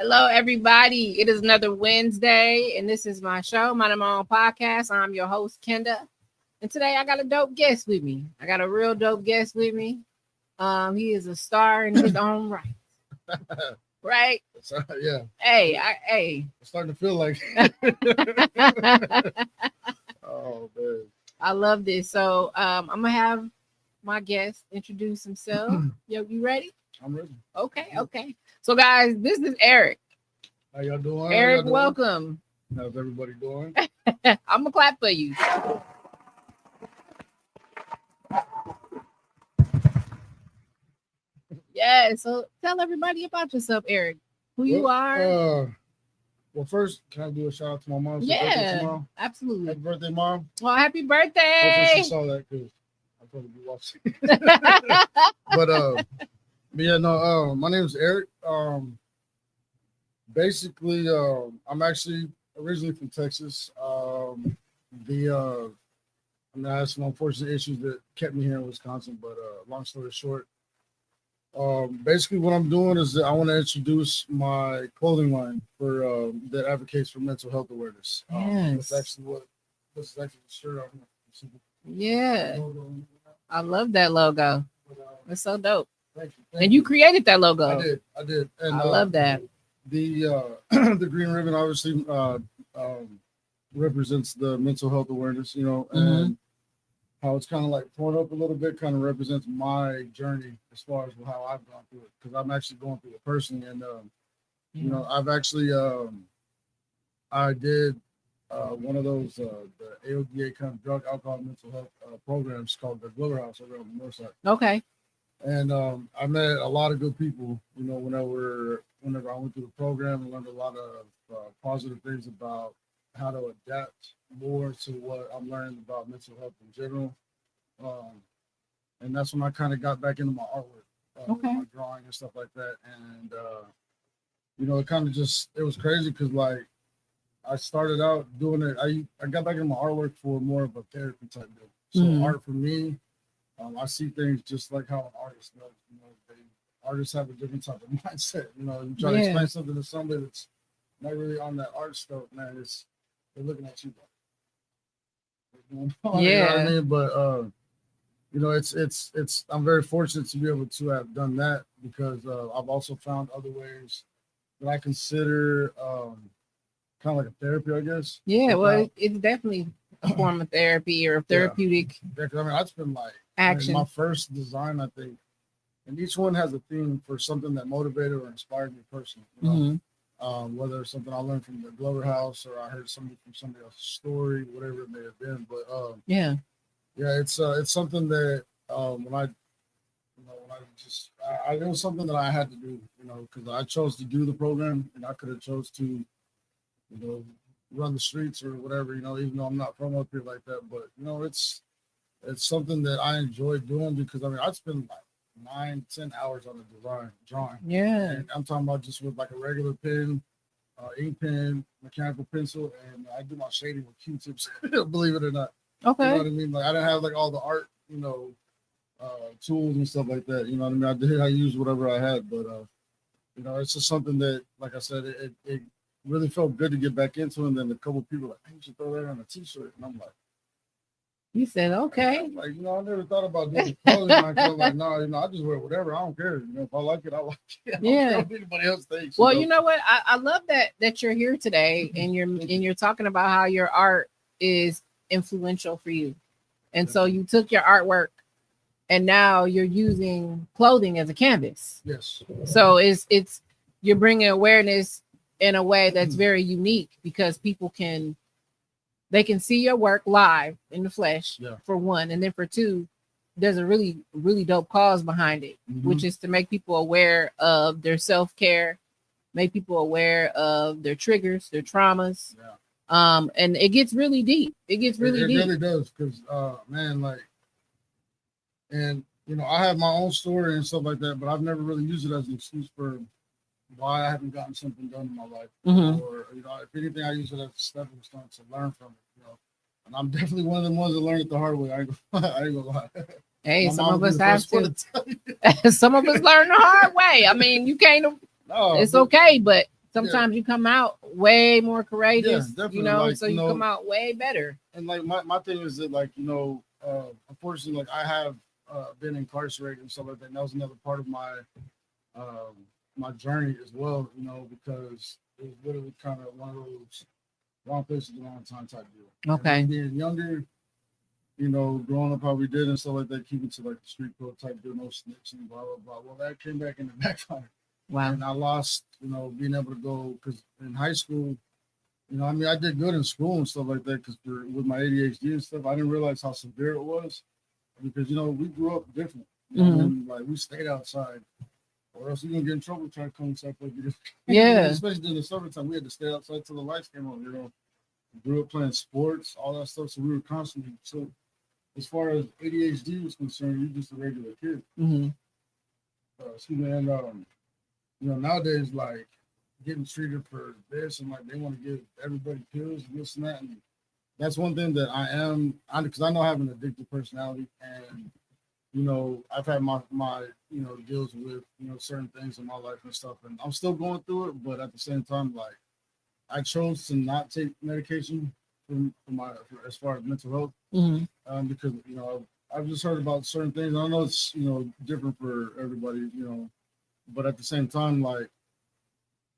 Hello, everybody. It is another Wednesday, and this is my show, My Own Podcast. I'm your host, Kenda. And today I got a dope guest with me. I got a real dope guest with me. He is a star in his own right. Right? Yeah. Hey. It's starting to feel like oh man. I love this. So I'm gonna have my guest introduce himself. Yo, you ready? I'm ready. Okay. So guys, this is Eric. How y'all doing? Eric, welcome. How's everybody doing? I'm gonna clap for you. Yeah, so tell everybody about yourself, Eric. Who you are. Well, first, can I do a shout out to my mom? Yeah, absolutely. Happy birthday, Mom. Well, happy birthday. Hopefully she saw that because I'll probably be watching. But yeah, no, my name is Eric. Basically, I'm actually originally from Texas. I had some unfortunate issues that kept me here in Wisconsin, but long story short, basically what I'm doing is that I want to introduce my clothing line for that advocates for mental health awareness. Yes. This is actually the shirt I'm Yeah. I love that logo. It's so dope. Thank you. And you created that logo. I did. And I love that. The the green ribbon obviously represents the mental health awareness, and how it's kind of like torn up a little bit kind of represents my journey as far as how I've gone through it, because I'm actually going through it personally. And I've actually I did one of those the AODA kind of drug, alcohol, mental health programs called the Glover House over on the north side. Okay. And I met a lot of good people, whenever I went through the program. I learned a lot of positive things about how to adapt more to what I'm learning about mental health in general. And that's when I kind of got back into my artwork, my drawing and stuff like that. And, it kind of it was crazy because like I started out doing it. I got back into my artwork for more of a therapy type deal. So art for me, I see things just like how an artist does. Artists have a different type of mindset. You try to explain something to somebody that's not really on that art stuff, man. They're looking at you. Yeah. You know what I mean? But it's I'm very fortunate to be able to have done that, because I've also found other ways that I consider kind of like a therapy, I guess. Yeah, well, it's definitely a form of therapy or therapeutic. Yeah, I mean, that's been like action. My first design, I think, and each one has a theme for something that motivated or inspired me personally. Whether it's something I learned from the Glover House or I heard something from somebody else's story, whatever it may have been. But it's something that it was something that I had to do, because I chose to do the program, and I could have chose to, run the streets or whatever, even though I'm not from up here like that. But it's something that I enjoy doing, because I spend like 9-10 hours on the drawing. Yeah. And I'm talking about just with like a regular pen, ink pen, mechanical pencil, and I do my shading with Q-tips, believe it or not. Okay. You know what I mean? Like I didn't have like all the art, tools and stuff like that. You know what I mean? I used whatever I had, but it's just something that, like I said, it really felt good to get back into. And then a couple of people were like, hey, you should throw that on a t-shirt. And I'm like, You said, okay. Like, I never thought about doing clothing line. I'm like, no, I just wear whatever. I don't care. If I like it, I like it. I don't care what anybody else thinks. Well, you know what? I love that you're here today and you're talking about how your art is influential for you. And so you took your artwork and now you're using clothing as a canvas. Yes. So it's you're bringing awareness in a way that's very unique because people can see your work live in the flesh, for one, and then for two, there's a really, really dope cause behind it, which is to make people aware of their self-care, make people aware of their triggers, their traumas. And it gets really deep. It gets really deep. It really does, because man, like, and I have my own story and stuff like that, but I've never really used it as an excuse for why I haven't gotten something done in my life. Or if anything, I use it as a stepping stone to learn from it. And I'm definitely one of the ones that learned it the hard way. I ain't gonna lie. Hey, some of us have to. Some of us learn the hard way. I mean, you can't. It's okay, but sometimes you come out way more courageous. Like, so you come out way better. And like my thing is that, like, unfortunately, like, I have been incarcerated and stuff like that. And that was another part of my my journey as well, because it was literally kind of one of those wrong places, the wrong time type deal. Okay. And being younger, growing up how we did and stuff like that, keeping to like the street code type deal, no snitching, blah, blah, blah. Well, that came back in the backfire. Wow. And I lost, being able to go, because in high school, I did good in school and stuff like that, because with my ADHD and stuff, I didn't realize how severe it was, because, we grew up different. And, like, we stayed outside. Or else you're gonna get in trouble trying to come inside. Especially during the summertime, we had to stay outside till the lights came on. We grew up playing sports, all that stuff. So we were constantly. So as far as ADHD was concerned, you're just a regular kid. Excuse me, and nowadays, like, getting treated for this, and like they want to give everybody pills and this and that, and that's one thing that because I know I have an addictive personality, and I've had my deals with, certain things in my life and stuff, and I'm still going through it, but at the same time, like, I chose to not take medication as far as mental health, because, I've just heard about certain things. I know it's, different for everybody, but at the same time, like,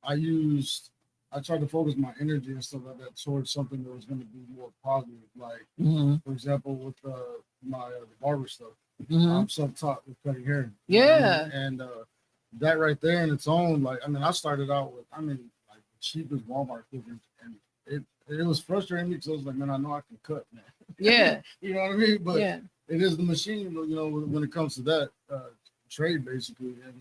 I tried to focus my energy and stuff like that towards something that was going to be more positive. Like, for example, with my barber stuff. I'm self-taught with cutting hair. And that right there in its own, like, I started out with, like, the cheapest Walmart clippers, and it was frustrating me, because I was like, man, I know I can cut, man. You know what I mean? But it is the machine, when it comes to that trade, basically. And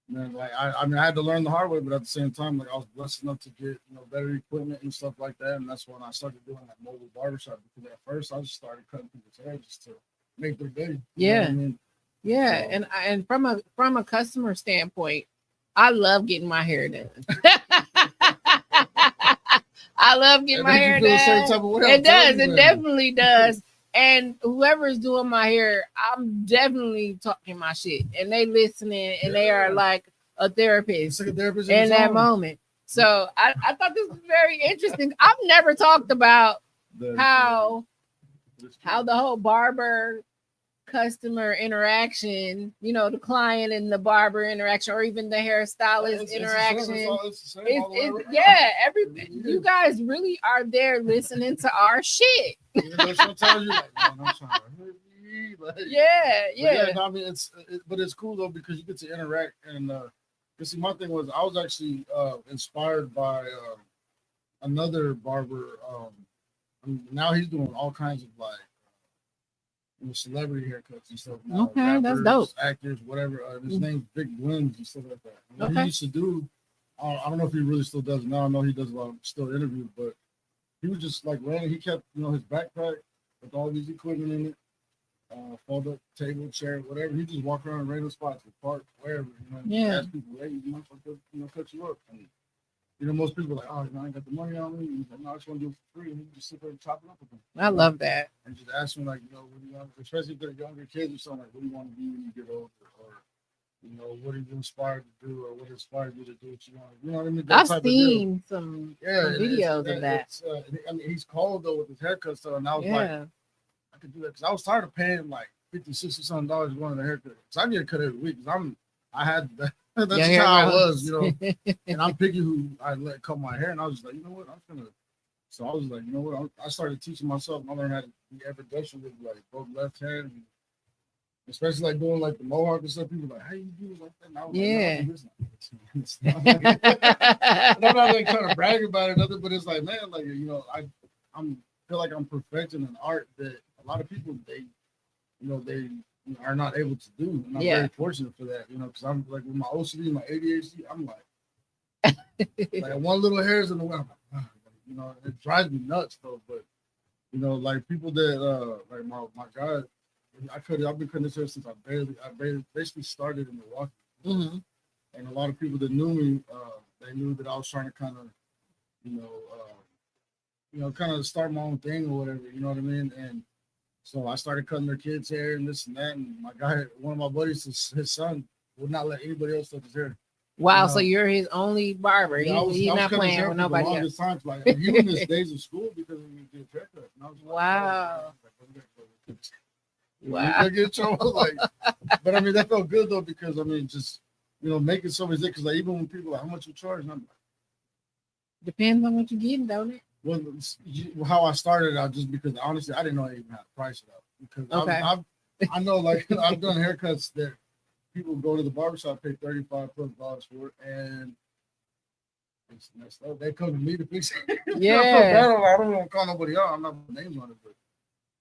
man, like, I had to learn the hard way, but at the same time, like, I was blessed enough to get, better equipment and stuff like that, and that's when I started doing that mobile barbershop, because at first I just started cutting people's hair just to make their day. You know what I mean? So, and from a customer standpoint, I love getting my hair done. I love getting my hair done. It does. It definitely does. And whoever is doing my hair, I'm definitely talking my shit, and they listening, and they are like a therapist, in that moment. So I thought this was very interesting. I've never talked about how the whole barber customer interaction, the client and the barber interaction, or even the hairstylist interaction. Everything. You guys really are there listening to our shit. Sometimes you're like, man, I'm trying to but it's cool though, because you get to interact. And see, my thing was, I was actually inspired by another barber. Now he's doing all kinds of, like, celebrity haircuts and stuff. Okay, rappers, that's dope. Actors, whatever. His name's Big Blends and stuff like that. He used to do, I don't know if he really still does now. I know he does a lot of still interviews, but he was just like random. He kept, his backpack with all these equipment in it, fold up table, chair, whatever. He just walk around random spots, the park, wherever. Ask people, hey, cut you up. And, most people are like, oh, I ain't got the money on me. He's like, no, I just want to do it for free. And he just sit there and chop it up with them. I love that. And just ask them, like, what do you want, especially if they're younger kids or something, like, what do you want to be when you get older? Or, what are you inspired to do? Or what inspired you to do what you want? You know what I mean? I've seen some videos of that. He's cold, though, with his haircut stuff. And I was like, could do that because I was tired of paying like $50, $60 going to the haircut. Because I get a cut every week. Because I had that. That's just how I was, you know. And I'm picky who I let cut my hair, and I was like, you know what, I'm gonna. So I was like, you know what, I started teaching myself. I learned how to be ambidextrous with like both left hand, and especially like doing like the mohawk and stuff. People were like, how you do it like that? And I was Yeah. like, no, and I'm not like trying to brag about it, nothing, but it's like, man, like you know, I'm feel like I'm perfecting an art that a lot of people they are not able to do, and I'm very fortunate for that, you know, because I'm like with my OCD, my ADHD, I'm like one little hair is in the way, I'm like, ah, you know, it drives me nuts though. But you know, like people that like my guy, I've been cutting this hair since I basically started in Milwaukee, Mm-hmm. and a lot of people that knew me, they knew that I was trying to kind of, you know, kind of start my own thing or whatever, you know what I mean, and. So I started cutting their kids' hair and this and that. And my guy, one of my buddies, his son would not let anybody else touch his hair. Wow, so you're his only barber. Yeah, He's not playing with nobody else. Time, like, even his days of school because he did haircut. And I was like, wow. Wow. Get in trouble, like, but I mean, that felt good though because I mean, just you know, making somebody's day. Because like even when people are like, how much you charge? And I'm like, depends on what you're getting, don't it? Well, how I started out just because honestly I didn't know I even had to price it up because I know like I've done haircuts that people go to the barbershop, pay $35+ for it, and it's messed up. They come to me to fix it. Yeah, I don't want to call nobody out. I'm not putting names on it, but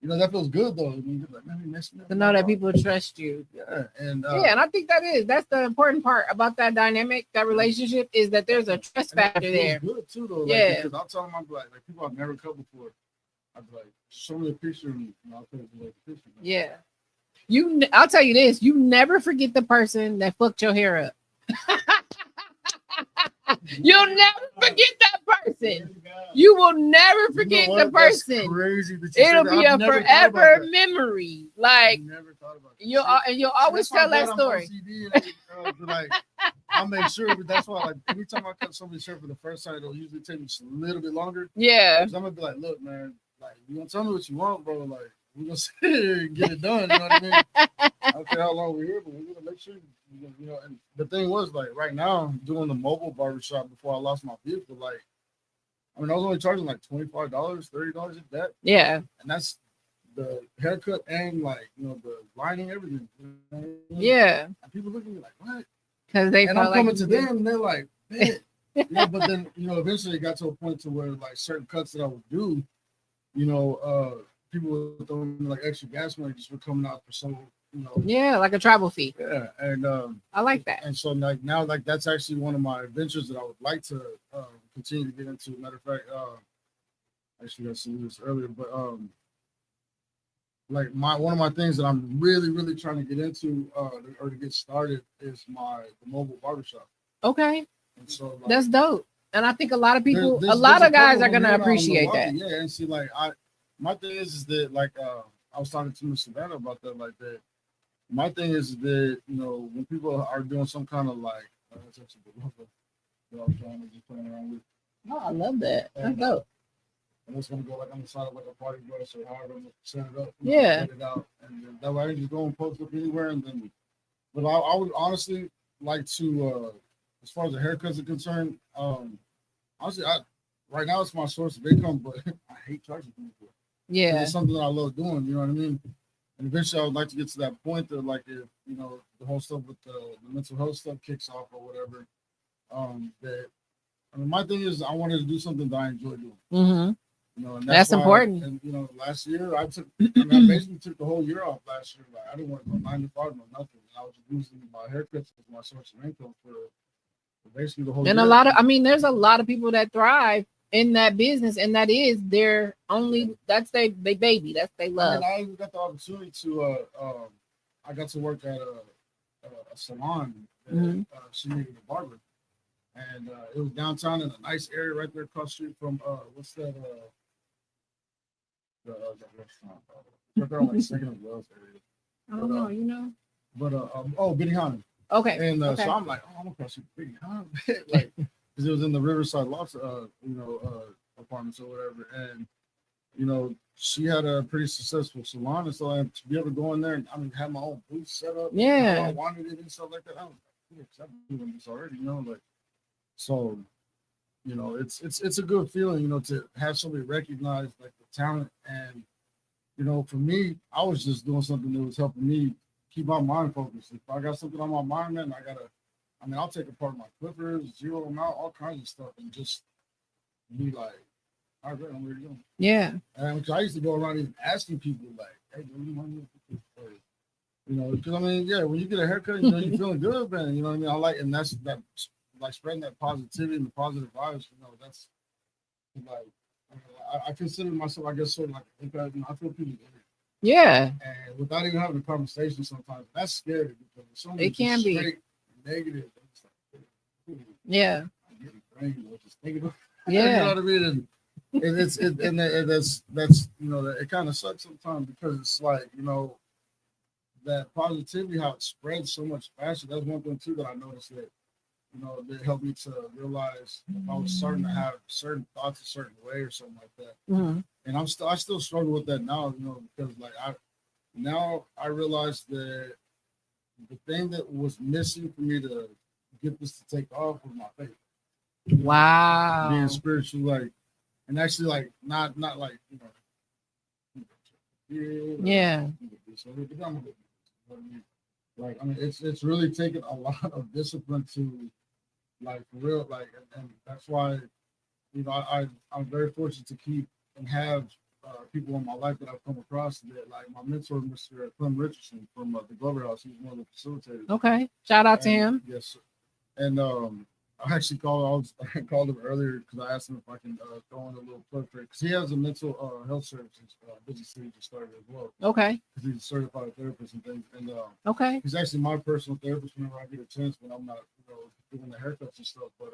you know that feels good though. I mean, like, man, messed me up. To know that people trust you. Yeah, and I think that's the important part about that dynamic, that relationship, is that there's a trust factor there. Good too though. Like, yeah, because I'll tell them, I'm like people I've never cut before. I'd be like, show me a picture, and I'll put it like a picture. Yeah, I'll tell you this: you never forget the person that fucked your hair up. You'll never forget that person. You will never forget the person. Crazy It'll be a forever memory. Like you'll always tell that story. Like I'll make sure, but that's why like every time I cut somebody's shirt for the first time, it'll usually take me just a little bit longer. Yeah. I'm gonna be like, look, man, like you gonna tell me what you want, bro. Like we're gonna sit here and get it done. You know what I mean? I don't care how long we're here, but we're gonna make sure. You know, and the thing was like right now doing the mobile barbershop before I lost my vehicle, like I mean I was only charging like $25, $30 at that. Yeah. And that's the haircut and like you know the lining, everything. You know what I mean? Yeah. And people look at me like, what? Because they and I'm coming to them and they're like, man. You know, but then you know eventually it got to a point to where like certain cuts that I would do, you know, people would throw me like extra gas money just for coming out for some. You know, yeah, like a travel fee. Yeah, and I like that. And so like now, like that's actually one of my adventures that I would like to continue to get into. Matter of fact, actually I seen this earlier, but like one of my things that I'm really trying to get into or to get started is the mobile barbershop. Okay, and so like, that's dope. And I think a lot of people, a lot of guys are gonna appreciate that. Yeah, and see, like my thing is that like I was talking to Miss Savannah about that, like that. My thing is that you know when people are doing some kind of like that's actually the I'm trying to just playing around with. Oh, I love that. That's dope. And it's gonna go like on the side of like a party dress or however I'm gonna set it up. Yeah. Set it out, and then that way I can just go and post up anywhere. And then, but I would honestly like to, as far as the haircuts are concerned, honestly, right now it's my source of income, but I hate charging people. Yeah, it's something that I love doing. You know what I mean? And eventually, I would like to get to that point that, like, if you know, the whole stuff with the mental health stuff kicks off or whatever, that I mean, my thing is, I wanted to do something that I enjoy doing. Mm-hmm. You know, and that's important. And you know, last year I basically took the whole year off last year. Like, I didn't want to go 9 to 5 or nothing. I was using my haircuts as my source of income for basically the whole year. And there's a lot of people that thrive in that business, and that is their only that's their baby, that's they love. I even got the opportunity to I got to work at a salon that she needed a barber, and it was downtown in a nice area right there across the street from what's that the restaurant right there on like Second and Wells area. I don't know, you know. But Benihana. Okay. And okay. So I'm like, I'm across the Benihana, like because it was in the Riverside Loft, apartments or whatever. And you know, she had a pretty successful salon, and so to be able to go in there and I mean have my own booth set up, how I wanted it and stuff like that. I was like, yeah, I'm doing this already, you know, like so. You know, it's a good feeling, you know, to have somebody recognize like the talent. And you know, for me, I was just doing something that was helping me keep my mind focused. If I got something on my mind, then I mean, I'll take apart my clippers, zero them out, all kinds of stuff, and just be like, all right, I'm ready to go. Yeah. And I used to go around even asking people like, hey, do you want to, you know, because I mean, yeah, when you get a haircut, you know, you're feeling good, man. You know what I mean? I like, and that's that, like spreading that positivity and the positive vibes. You know, that's like, I consider myself, I guess, sort of like, you know, I feel people. Yeah. And without even having a conversation, sometimes that's scary because something It can be negative. It's like, yeah. You know Yeah. what I mean? And that's you know, it kind of sucks sometimes because it's like, you know, that positivity, how it spreads so much faster. That's one thing too that I noticed that, you know, that helped me to realize if I was starting to have certain thoughts a certain way or something like that. Mm-hmm. And I still struggle with that now, you know, because like I realize that the thing that was missing for me to get this to take off was my faith. Wow. Being spiritual, like, and actually like not like, you know, yeah. Like, I mean, it's really taken a lot of discipline to, like, for real, like, and that's why, you know, I'm very fortunate to keep and have people in my life that I've come across that, like my mentor, Mr. Clem Richardson from the Glover House. He's one of the facilitators. Okay, shout out to him. Yes, sir. And I actually I called him earlier because I asked him if I can throw in a little plug for it because he has a mental health services business that he just started as well. Okay. Because he's a certified therapist and things. And okay, he's actually my personal therapist whenever I get a chance when I'm not, you know, doing the haircuts and stuff. But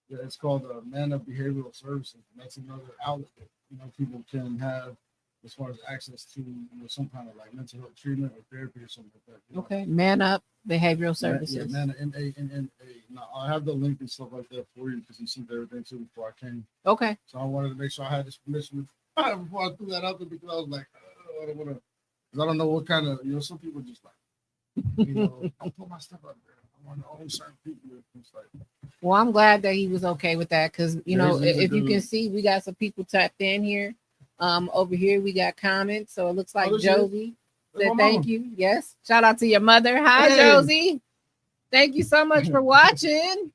yeah, it's called Man Up Behavioral Services, and that's another outlet that, you know, people can have as far as access to, you know, some kind of like mental health treatment or therapy or something like that. Okay, Man Up Behavioral Services. Yeah, Man, MANNA. Now I have the link and stuff like that for you because he sent everything to me before I came. Okay. So I wanted to make sure I had this permission before I threw that out there because I was like, I don't want to, because I don't know what kind of, you know, some people just like, you know, don't put my stuff out there. I want to own certain people. It's like, well, I'm glad that he was okay with that because, you know, if you can see, we got some people tapped in here. Over here we got comments, so it looks like Josie said thank you. Yes, shout out to your mother. Hi, Josie. Thank you so much for watching.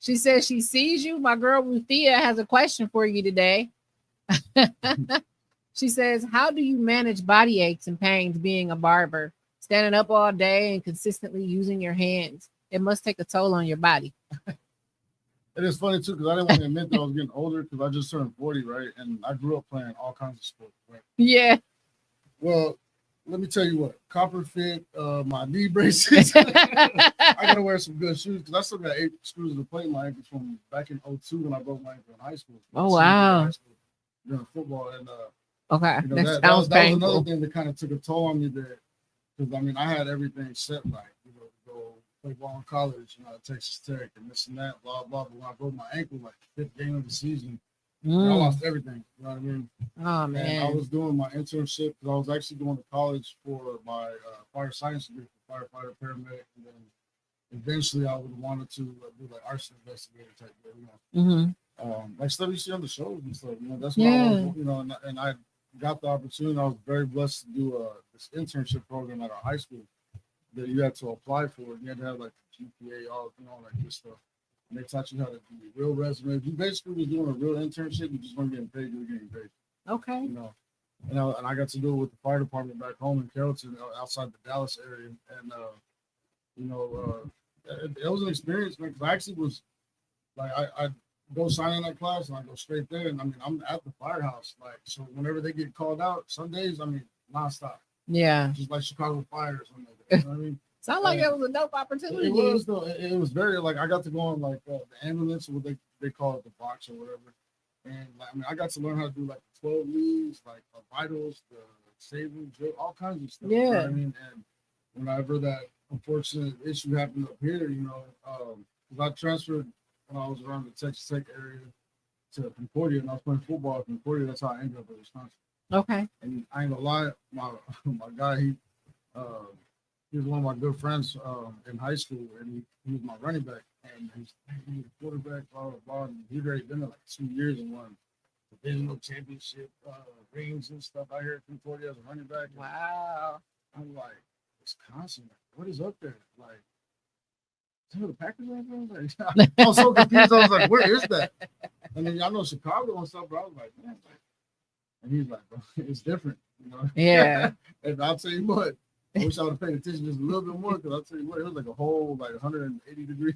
She says she sees you. My girl Ruthia has a question for you today. She says, how do you manage body aches and pains being a barber? Standing up all day and consistently using your hands. It must take a toll on your body. It is funny too because I didn't want to admit that I was getting older because I just turned 40, right? And I grew up playing all kinds of sports, right? Yeah. Well, let me tell you what, copper fit, my knee braces. I gotta wear some good shoes because I still got 8 screws in the plate in my ankle from back in 02 when I broke my ankle in high school. Oh wow! During football and okay, you know, that was another thing that kind of took a toll on me there because I mean I had everything set like, you know, to go play ball in college, you know, at Texas Tech and this and that, blah blah. But when I broke my ankle, like the 5th game of the season, I lost everything. You know what I mean? Oh man! And I was doing my internship because I was actually going to college for my fire science degree for firefighter paramedic, and then eventually I would have wanted to do like arson investigator type, you know, like stuff you see on the shows and stuff. You know, that's what I was, you know, and I got the opportunity. I was very blessed to do this internship program at our high school that you had to apply for, and you had to have like the GPA, all, you know, all that good stuff. And they taught you how to do real resumes. You basically was doing a real internship. You just weren't getting paid. You were getting paid. Okay. You know, and I got to do it with the fire department back home in Carrollton, outside the Dallas area. And you know, it was an experience, man. Because I actually was like, I go sign in that class and I go straight there. And I mean, I'm at the firehouse, like, so whenever they get called out, some days, I mean, nonstop. Yeah. Just like Chicago Fire or something like that. You know what I mean? Sound like it was a dope opportunity. It was though. It was very like I got to go on like the ambulance, or what they call it, the box or whatever. And like, I mean, I got to learn how to do like the 12 leads, like the vitals, the saving, all kinds of stuff. Yeah. You know what I mean, and whenever that unfortunate issue happened up here, you know, because I transferred when I was around the Texas Tech area, to Concordia, and I was playing football at Concordia. That's how I ended up at Wisconsin. Okay. And I ain't gonna lie, my guy, he was one of my good friends in high school, and he was my running back, and he was a quarterback, blah blah blah. And he'd already been there like 2 years and won divisional championship rings and stuff out here at Concordia as a running back. Wow. I'm like, Wisconsin, like, what is up there? Like, is that where the Packers are? Like, I was so confused. I was like, where is that? And then I know Chicago and stuff, but I was like, man. And he's like, bro, it's different, you know? Yeah. And I'll tell you what, I wish I would have paid attention just a little bit more, because I'll tell you what, it was like a whole like 180-degree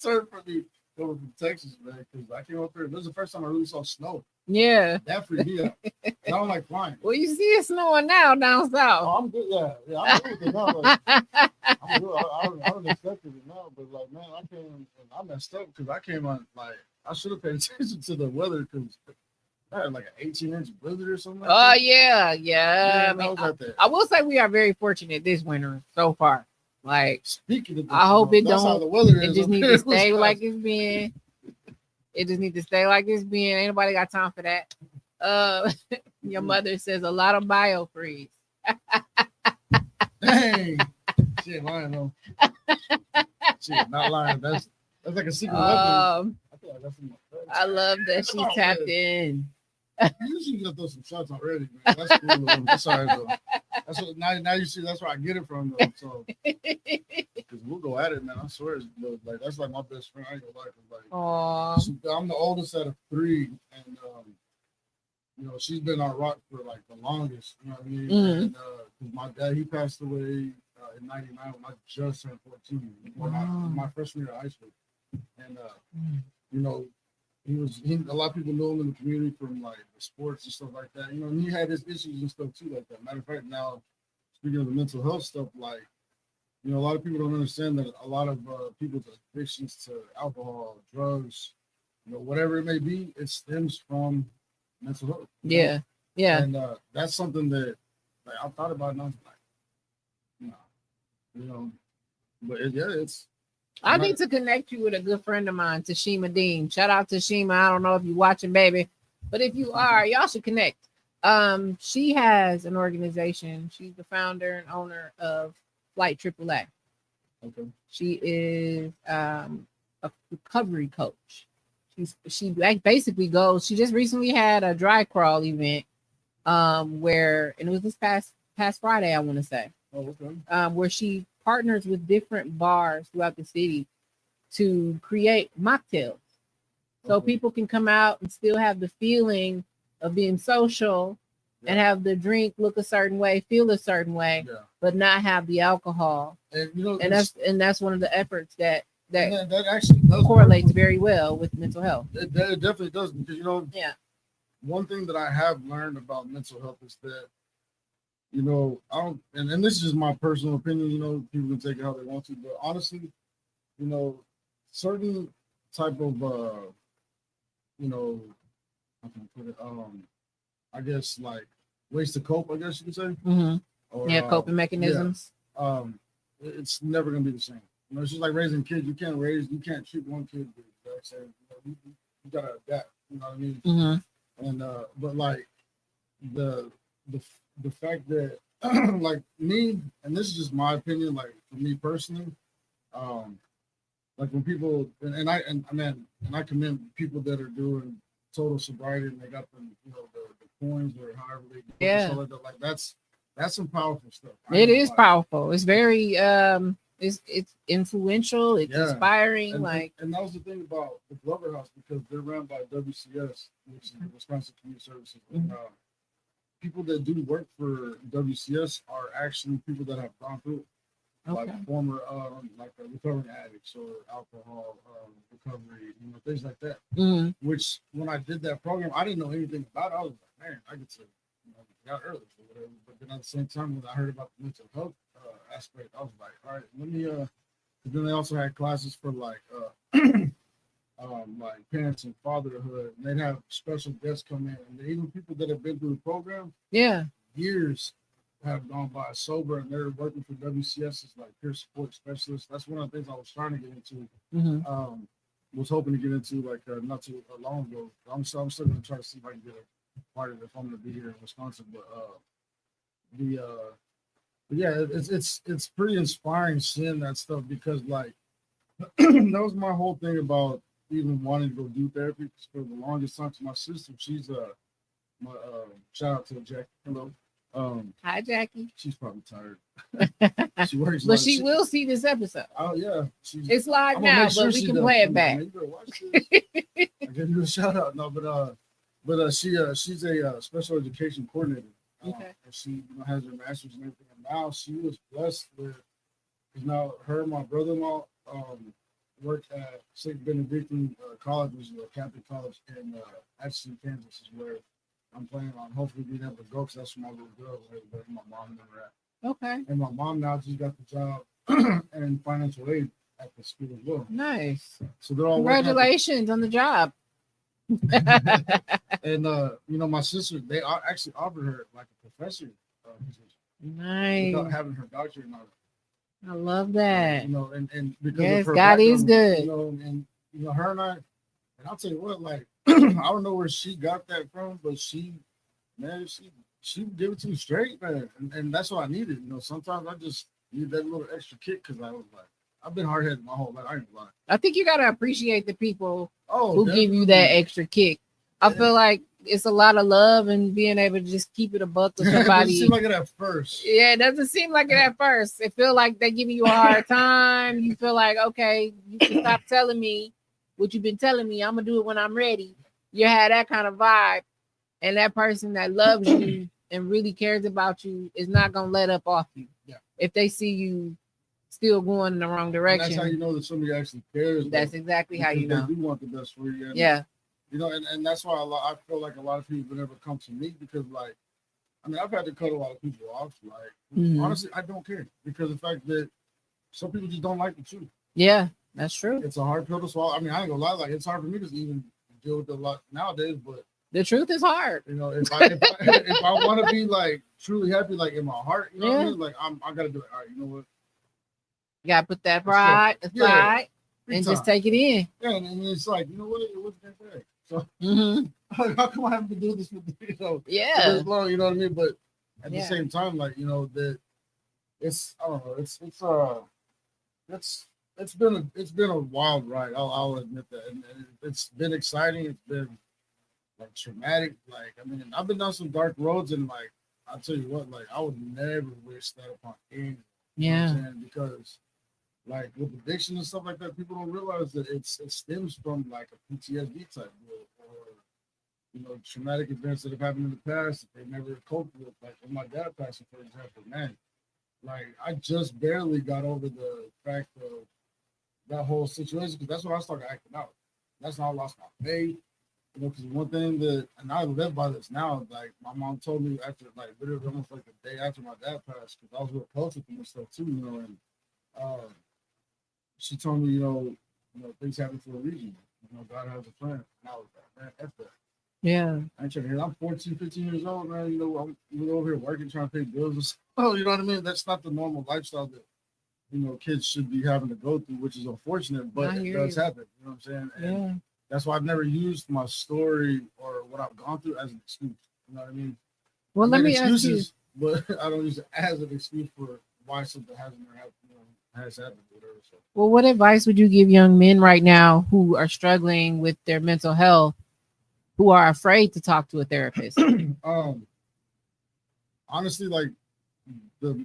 turn for me over from Texas, man. Because I came up here, this was the first time I really saw snow. Yeah. That freaked me out. I don't like flying. Well, you see it snowing now down south. Oh, I'm good. Yeah, I'm good with it now. Like, I'm good. I don't accept it now, but like, man, I came and I messed up because I came on like I should have paid attention to the weather, because I had like an 18-inch blizzard or something. Like Oh that. yeah. I will say we are very fortunate this winter so far. Like, speaking of, I hope it that's don't. How the weather it is just up needs here to in stay Wisconsin. like it's been. It just needs to stay like it's been. Ain't nobody got time for that. Your mother says a lot of biofreeze. Dang, she ain't lying though. She is not lying. That's like a secret weapon. I feel like that's in my face. I love that she tapped in. You should just throw some shots already, man. That's cool. That's all right, though. That's what now you see. That's where I get it from, though. So, because we'll go at it, man. I swear, like that's like my best friend. I ain't gonna lie, 'cause, like, I'm the oldest out of 3, and you know, she's been on rock for like the longest. You know what I mean? Mm-hmm. And 'cause my dad, he passed away in '99 when I just turned 14. My freshman year of high school, and you know. A lot of people know him in the community from like the sports and stuff like that. You know, and he had his issues and stuff too, like that. Matter of fact, now speaking of the mental health stuff, like, you know, a lot of people don't understand that a lot of people's addictions to alcohol, drugs, you know, whatever it may be, it stems from mental health. Yeah. Yeah. And that's something that like I thought about, and I was like, no, you know, but it's. I need to connect you with a good friend of mine, Tashima Dean. Shout out to Shima. I don't know if you're watching, baby, but if you are, y'all should connect. She has an organization. She's the founder and owner of Flight AAA. Okay. She is a recovery coach. She basically goes. She just recently had a dry crawl event, where, and it was this past Friday, I want to say. Oh, okay. Where she partners with different bars throughout the city to create mocktails. So people can come out and still have the feeling of being social and have the drink look a certain way, feel a certain way, but not have the alcohol. And you know, that's one of the efforts that actually does correlates very well with mental health. It definitely does, because you know, one thing that I have learned about mental health is that, you know, I don't, and this is just my personal opinion, you know, people can take it how they want to, but honestly, you know, certain type of, you know, how can I put it, I guess like ways to cope, I guess you could say. Mm-hmm. Or, coping mechanisms. It's never going to be the same. You know, it's just like raising kids. You can't treat one kid the exact same. You got to adapt, you know what I mean? Mm-hmm. And, but like the fact that like me, and this is just my opinion, like for me personally, like when people and I commend people that are doing total sobriety and they got them, you know, the coins or however they do it, so like that's some powerful stuff. It is powerful. It's very it's influential, it's inspiring, and that was the thing about the Glover House, because they're run by WCS, which is the Wisconsin Community Services. Mm-hmm. People that do work for WCS are actually people that have gone through it, like former like recovering addicts or alcohol recovery, you know, things like that. Mm-hmm. Which when I did that program, I didn't know anything about it. I was like, man, I get to, you know, got early or whatever. But then at the same time, when I heard about the mental health aspect, I was like, all right, let me. Then they also had classes for like parents and fatherhood, and they'd have special guests come in, and even people that have been through the program, years have gone by sober, and they're working for WCS as like peer support specialists. That's one of the things I was trying to get into. Mm-hmm. was hoping to get into like not too long ago. I'm still gonna try to see if I can get a part of it if I'm gonna be here in Wisconsin. The but yeah, it's pretty inspiring seeing that stuff because like that was my whole thing about even wanting to go do therapy. 'Cause for the longest time, to my sister, she's my shout out to Jackie. Hello. Hi, Jackie. She's probably tired. She works But like she will see this episode. Oh yeah, It's live I'm gonna now, make sure but we she can does. play it back. You better watch this. I give you a shout out. No, but she's a special education coordinator. Okay. And she has her master's and everything. And now she was blessed with because now her and my brother-in-law work at St. Benedictine College, which is a Catholic college in Atchison, Kansas, is where I'm planning on hopefully being able to go because that's where my little girl is, where my mom never at. Okay. And my mom now just got the job in financial aid at the school as well. Nice. So they're all congratulations on the job. And my sister, they actually offered her like a professor position. Nice. Without having her doctorate and all that. I love that. And because yes, of her God is good. Her and I, and I'll tell you what, like I don't know where she got that from, but she give it to me straight, man, and that's what I needed. Sometimes I just need that little extra kick because I was like, I've been hard headed my whole life. I ain't lying. I think you gotta appreciate the people who definitely give you that extra kick. I feel like it's a lot of love and being able to just keep it a buck with somebody. It doesn't seem like it at first. Yeah, it doesn't seem like it at first. It feel like they're giving you a hard time. You feel like, okay, you can stop telling me what you've been telling me. I'm gonna do it when I'm ready. You had that kind of vibe, and that person that loves you and really cares about you is not gonna let up off you. Yeah. If they see you still going in the wrong direction, and that's how you know that somebody actually cares. That's exactly how you know. They do want the best for you. Yeah. And that's why I feel like a lot of people never come to me because, like, I mean, I've had to cut a lot of people off. Like, honestly, I don't care because the fact that some people just don't like the truth. Yeah, that's true. It's a hard pill to swallow. I mean, I ain't gonna lie, like, it's hard for me to even deal with it a lot nowadays, but the truth is hard. If I want to be like truly happy, like in my heart, what I mean? Like, I gotta do it. All right, you know what? You gotta put that pride aside and just take it in. Yeah, and it's like, you know what? It wasn't that bad. So how come I have to do this with this long? You know what I mean? But at the same time, like that it's I don't know. It's been a wild ride. I'll admit that, and it's been exciting. It's been like traumatic. Like I mean, I've been down some dark roads, and like I'll tell you what, like I would never wish that upon anyone. Yeah, because. Like with addiction and stuff like that, people don't realize that it stems from like a PTSD type deal or traumatic events that have happened in the past that they never coped with. Like when my dad passed, for example, man, like I just barely got over the fact of that whole situation because that's when I started acting out. That's when I lost my faith. Because one thing that, and I live by this now, like my mom told me after, like literally almost like the day after my dad passed, because I was real close with him and stuff too, and she told me, things happen for a reason. God has a plan. And I was like, man, F that. Yeah. I ain't trying to hear. I'm 14, 15 years old, man. I'm over here working, trying to pay bills. Oh, you know what I mean? That's not the normal lifestyle that, kids should be having to go through, which is unfortunate, but it does happen. You know what I'm saying? And that's why I've never used my story or what I've gone through as an excuse. You know what I mean? Well, let me ask you. But I don't use it as an excuse for why something hasn't happened. Has happened, whatever. So. Well, what advice would you give young men right now who are struggling with their mental health, who are afraid to talk to a therapist? Honestly, like the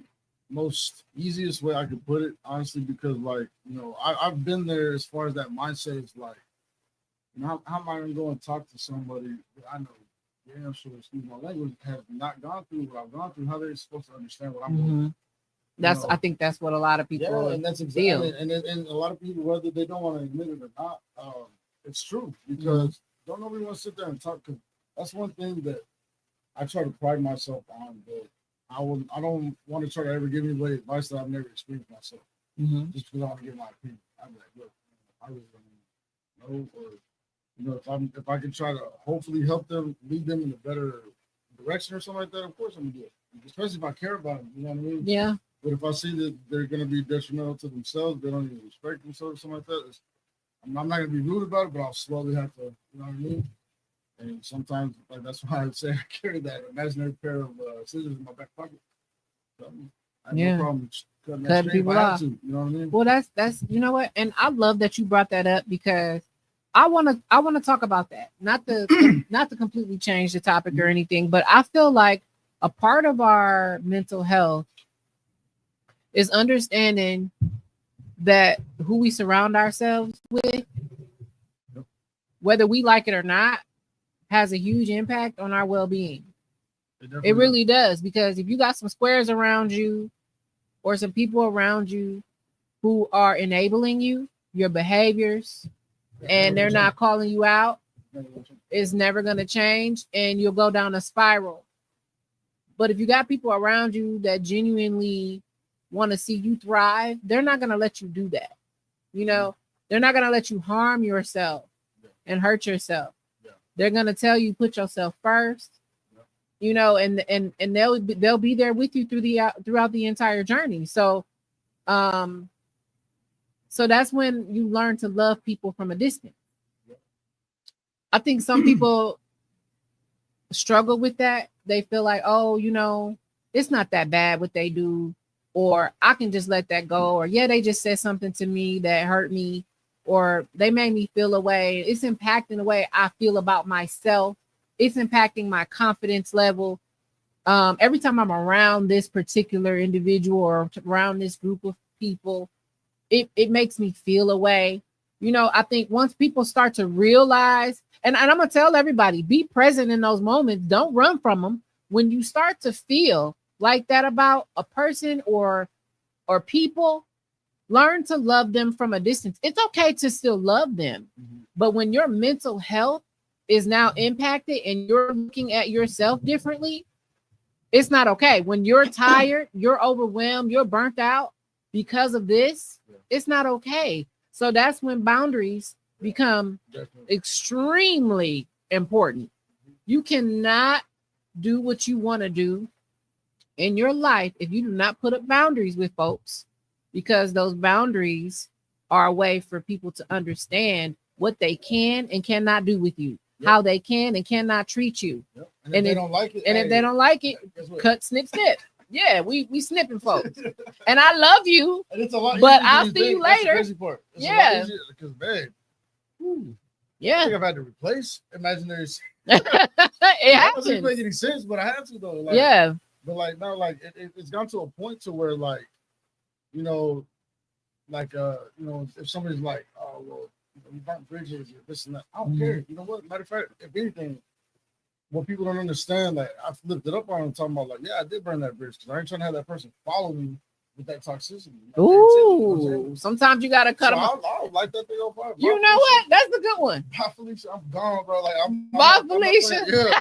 most easiest way I could put it, honestly, because like I've been there as far as that mindset. It's like, how am I gonna go and talk to somebody that I know damn sure, excuse my language, have not gone through what I've gone through? How they're supposed to understand what I'm going through? I think that's what a lot of people and that's exactly and a lot of people, whether they don't want to admit it or not, it's true because don't nobody want to sit there and talk, because that's one thing that I try to pride myself on, that I don't want to try to ever give anybody advice that I've never experienced myself. Just because I want to give my opinion. I'm like, look, I really don't know, or if I can try to hopefully help them, lead them in a better direction or something like that, of course I'm gonna do it. Especially if I care about them, you know what I mean? Yeah. But if I see that they're going to be detrimental to themselves, they don't even respect themselves, something like that, I'm not gonna be rude about it, but I'll slowly have to, you know what I mean? And sometimes, like that's why I say I carry that imaginary pair of scissors in my back pocket. So, I have no problem cutting people off. you know what I mean? Well, that's you know what, and I love that you brought that up because I wanna talk about that. Not to not to completely change the topic or anything, but I feel like a part of our mental health is understanding that who we surround ourselves with, whether we like it or not, has a huge impact on our well-being. It really does, because if you got some squares around you or some people around you who are enabling you, your behaviors, and they're not calling you out, it's never going to change, and you'll go down a spiral. But if you got people around you that genuinely want to see you thrive, they're not going to let you do that. You know, they're not going to let you harm yourself and hurt yourself. They're going to tell you put yourself first. You know, and they'll be there with you throughout the entire journey. So so that's when you learn to love people from a distance. I think some people struggle with that. They feel like, oh, you know, it's not that bad what they do, or I can just let that go, or yeah, they just said something to me that hurt me, or they made me feel a way. It's impacting the way I feel about myself. It's impacting my confidence level. Every time I'm around this particular individual or around this group of people, it makes me feel a way. You know, I think once people start to realize, and I'm going to tell everybody, be present in those moments. Don't run from them. When you start to feel like that about a person or people, learn to love them from a distance. It's okay to still love them. But when your mental health is now impacted and you're looking at yourself differently, it's not okay. When you're tired, you're overwhelmed, you're burnt out because of this, it's not okay. So that's when boundaries become extremely important. You cannot do what you want to do in your life if you do not put up boundaries with folks, because those boundaries are a way for people to understand what they can and cannot do with you. How they can and cannot treat you. And if they don't like it, if they don't like it, cut, snip. Yeah, we snipping folks. And I love you, and it's a lot, but I'll see you later. That's the crazy part. It's because babe, yeah, I think I've had to replace imaginary. It happens. Doesn't make any sense, but I have to though. Like, yeah, but like now, like it's gone to a point to where like, you know, like you know, if somebody's like, oh well, you burnt bridges, this and that. I don't care. You know what? Matter of fact, if anything, what people don't understand, like I've lifted up on them talking about, like, yeah, I did burn that bridge because I ain't trying to have that person follow me with that toxicity. Ooh, sometimes you gotta cut them off. I'll light that thing on fire. You know what? That's a good one. Bye, Felicia. I'm gone, bro. Like Bye, Felicia. Yeah.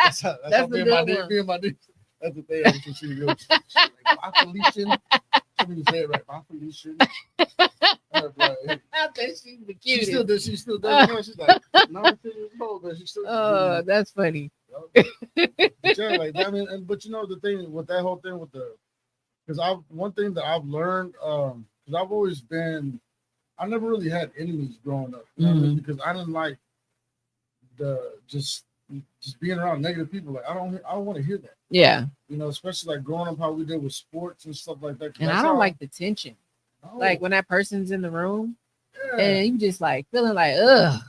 that's a good one. Me and my niece. That's the thing. That's what she goes. Bye, Felicia. Somebody say it right. Bye, Felicia. I bet she's the cutest. She still does. She's like, no, but she's still. Oh, that's funny. But yeah, like I mean, but you know the thing with that whole thing with the, because one thing that I've learned, because I've always been, I never really had enemies growing up, you know what I mean? Because I didn't like the just being around negative people. Like I don't want to hear that. Yeah. You know, especially like growing up how we did with sports and stuff like that. And I don't like the tension. Like when that person's in the room and you just like feeling like, ugh,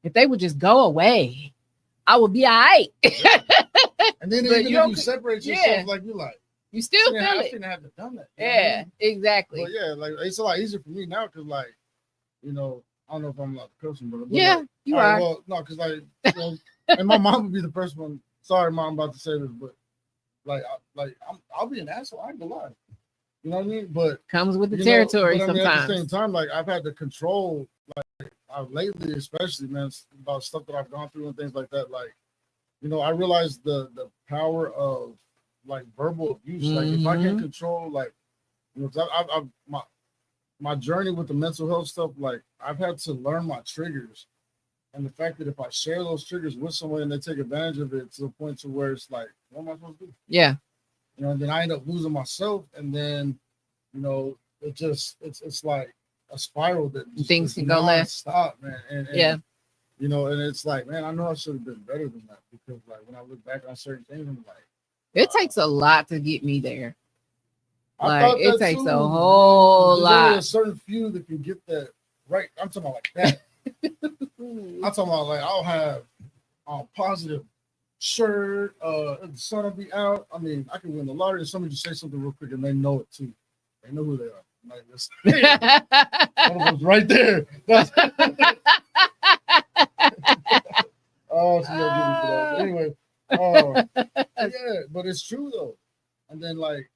if they would just go away, I would be all right. And then even if you separate yourself, like you like, you still feel it. I shouldn't have done that. Yeah, exactly. But yeah, like it's a lot easier for me now because like, you know, I don't know if I'm allowed to coach him, but yeah, like, you are. Right, well, no, because like, you know, and my mom would be the first one. Sorry, mom, I'm about to say this, but I'll be an asshole. I ain't gonna lie. You know what I mean? But comes with the territory sometimes. At the same time, like I've had to control, like lately, especially, man, about stuff that I've gone through and things like that. Like, you know, I realized the power of like verbal abuse. Like if I can control, like, you know, because I've my journey with the mental health stuff, like I've had to learn my triggers, and the fact that if I share those triggers with someone and they take advantage of it to the point to where it's like, what am I supposed to do? Yeah. You know, and then I end up losing myself, and then, you know, it's like a spiral that things can go left. Stop, man. And yeah. You know, and it's like, man, I know I should have been better than that, because like when I look back on certain things, I'm like, it takes a lot to get me there. I thought it that takes too. a whole There's lot. only a certain few that can get that right. I'm talking about like that. I'm talking about like I'll have a positive shirt. The sun will be out. I mean, I can win the lottery, and somebody just say something real quick, and they know it too. They know who they are. Like this, one of them's right there. Oh, she's gonna give me for that. But anyway, yeah, but it's true though. And then like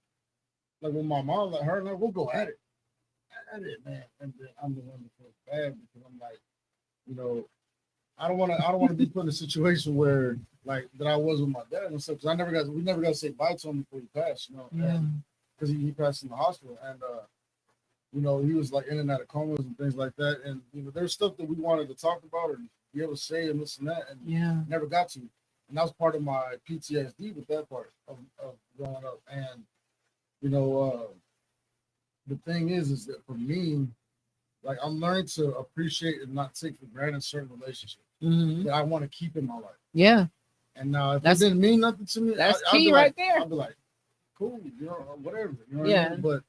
when my mom, like her and I, we'll go at it, man. And then I'm the one that feels bad, because I'm like, you know, I don't want to be put in a situation where like that I was with my dad and stuff, because we never got to say bye to him before he passed, you know, because he passed in the hospital, and you know, he was like in and out of comas and things like that, and you know, there's stuff that we wanted to talk about or be able to say and this and that, and never got to, and that was part of my PTSD with that part of growing up. And you know, the thing is that for me, like I'm learning to appreciate and not take for granted certain relationships that I want to keep in my life. Yeah. And now if it didn't mean nothing to me, that's key right there. I'll be like, cool, you know, whatever. You know what I mean? But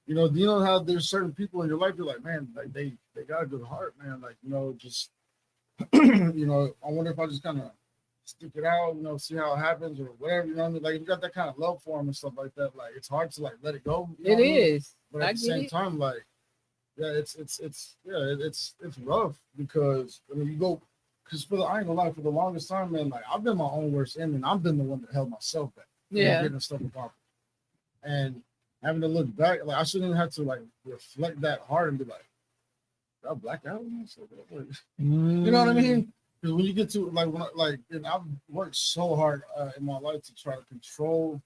you know how there's certain people in your life, you're like, man, like they got a good heart, man. Like, you know, just you know, I wonder if I just kind of stick it out, you know, see how it happens or whatever, you know what I mean? Like if you got that kind of love for him and stuff like that, like it's hard to like let it go. You know it is. But at the same time, like, yeah, it's rough, because I mean you go, because I ain't gonna lie, for the longest time, man, like I've been my own worst enemy, and I've been the one that held myself back. Getting stuff accomplished. And having to look back, like I shouldn't even have to like reflect that hard and be like, I blacked out. You know what I mean? Because when you get to and I've worked so hard in my life to try to control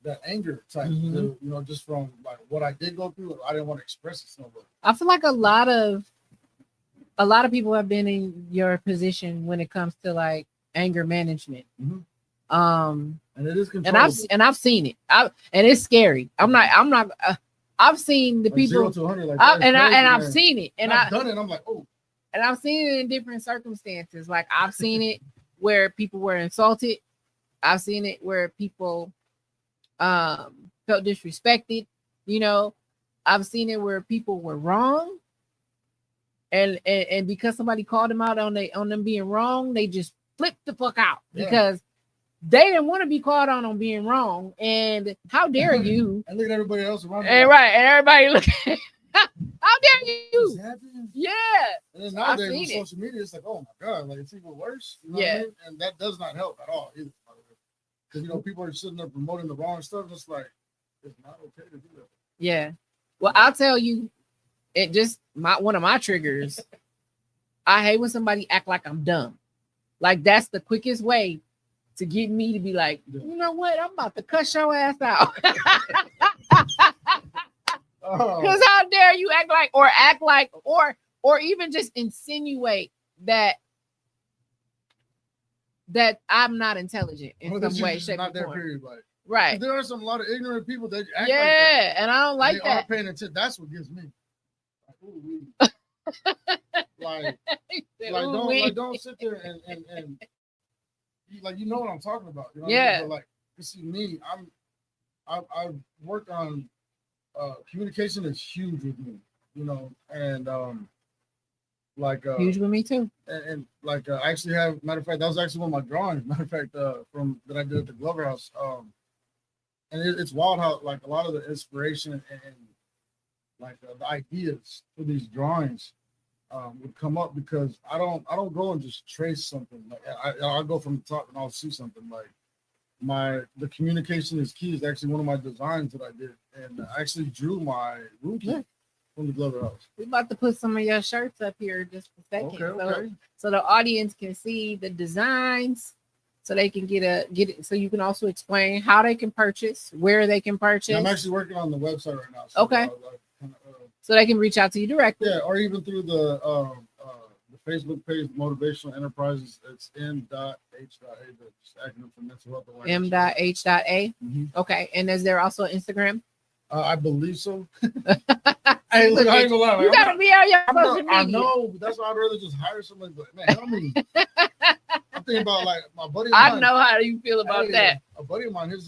that anger type, you know, just from like what I did go through, I didn't want to express it so much. I feel like a lot of people have been in your position when it comes to like anger management. And it is controllable. And I've seen it. And it's scary. I've seen the like people 0 to 100, like I've seen it, and I've done it. I'm like, oh. And I've seen it in different circumstances. Like I've seen it where people were insulted. I've seen it where people felt disrespected. You know, I've seen it where people were wrong, and because somebody called them out on them being wrong, they just flipped the fuck out because they didn't want to be called on being wrong. And how dare you? And look at everybody else around. And right, and everybody look at how dare you? Yeah. And then nowadays with social media, it's like, oh my god, like it's even worse. You know what I mean? And that does not help at all either. Because you know, people are sitting there promoting the wrong stuff. It's like it's not okay to do that. Yeah. Well, I'll tell you, it just one of my triggers. I hate when somebody act like I'm dumb. Like that's the quickest way to get me to be like, you know what? I'm about to cuss your ass out. Because how dare you act like, or even just insinuate that I'm not intelligent in some way, shape, or form. Period, like, right. There are a lot of ignorant people that act like that. And I don't like that. They are paying attention. That's what gives me. Don't sit there and like, you know what I'm talking about. You know what I mean? But like, you see me, I've worked on communication is huge with me, you know, and huge with me too. And like I actually have, matter of fact, that was actually one of my drawings, matter of fact, from that I did at the Glover House. And it's wild how like a lot of the inspiration and like the ideas for these drawings would come up because I don't go and just trace something. Like I'll go from the top and I'll see something. Like the communication is key is actually one of my designs that I did, and I actually drew my room key from the Glover House. We're about to put some of your shirts up here just a second, so the audience can see the designs, so they can get it. So you can also explain how they can purchase, where they can purchase. I'm actually working on the website right now. So so they can reach out to you directly. Yeah, or even through the Facebook page, Motivational Enterprises. It's M.H.A. Just acronym for mental health awareness. M.H.A. Okay, and is there also Instagram? I believe so. Hey, look, I ain't gonna lie. Like, You gotta be on your social media. I know, but that's why I'd rather just hire somebody. But man, help me. I'm thinking about like my buddy. I know how you feel about that. A buddy of mine, his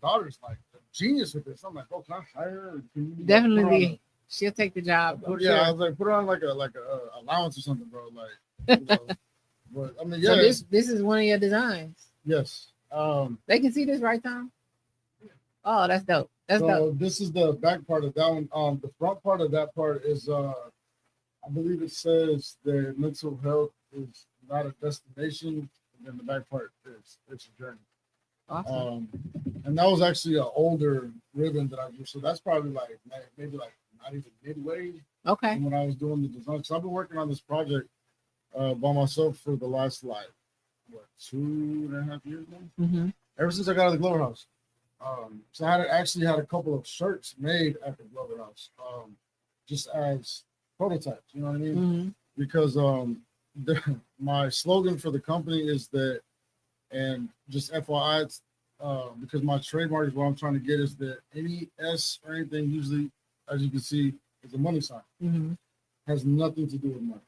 daughter's like a genius with this. I'm like, oh, can I hire her? Can you, Definitely, she'll take the job. Yeah, I was like, put her on like a allowance or something, bro. Like, you know, but I mean, yeah. So this is one of your designs. Yes. They can see this, right, Tom? Oh, that's dope. That's dope. This is the back part of that one. The front part of that part is I believe it says that mental health is not a destination, and then the back part is it's a journey. Awesome. And that was actually an older ribbon that I drew, so that's probably like maybe like not even midway. Okay. When I was doing the design, so I've been working on this project by myself for the last 2.5 years now. Mm-hmm. Ever since I got out of the Glover House. So I actually had a couple of shirts made at the Glover House, just as prototypes. You know what I mean? Mm-hmm. Because my slogan for the company is that, and just FYI, it's, because my trademark is what I'm trying to get is that any S or anything usually, as you can see, is a money sign. Mm-hmm. Has nothing to do with money.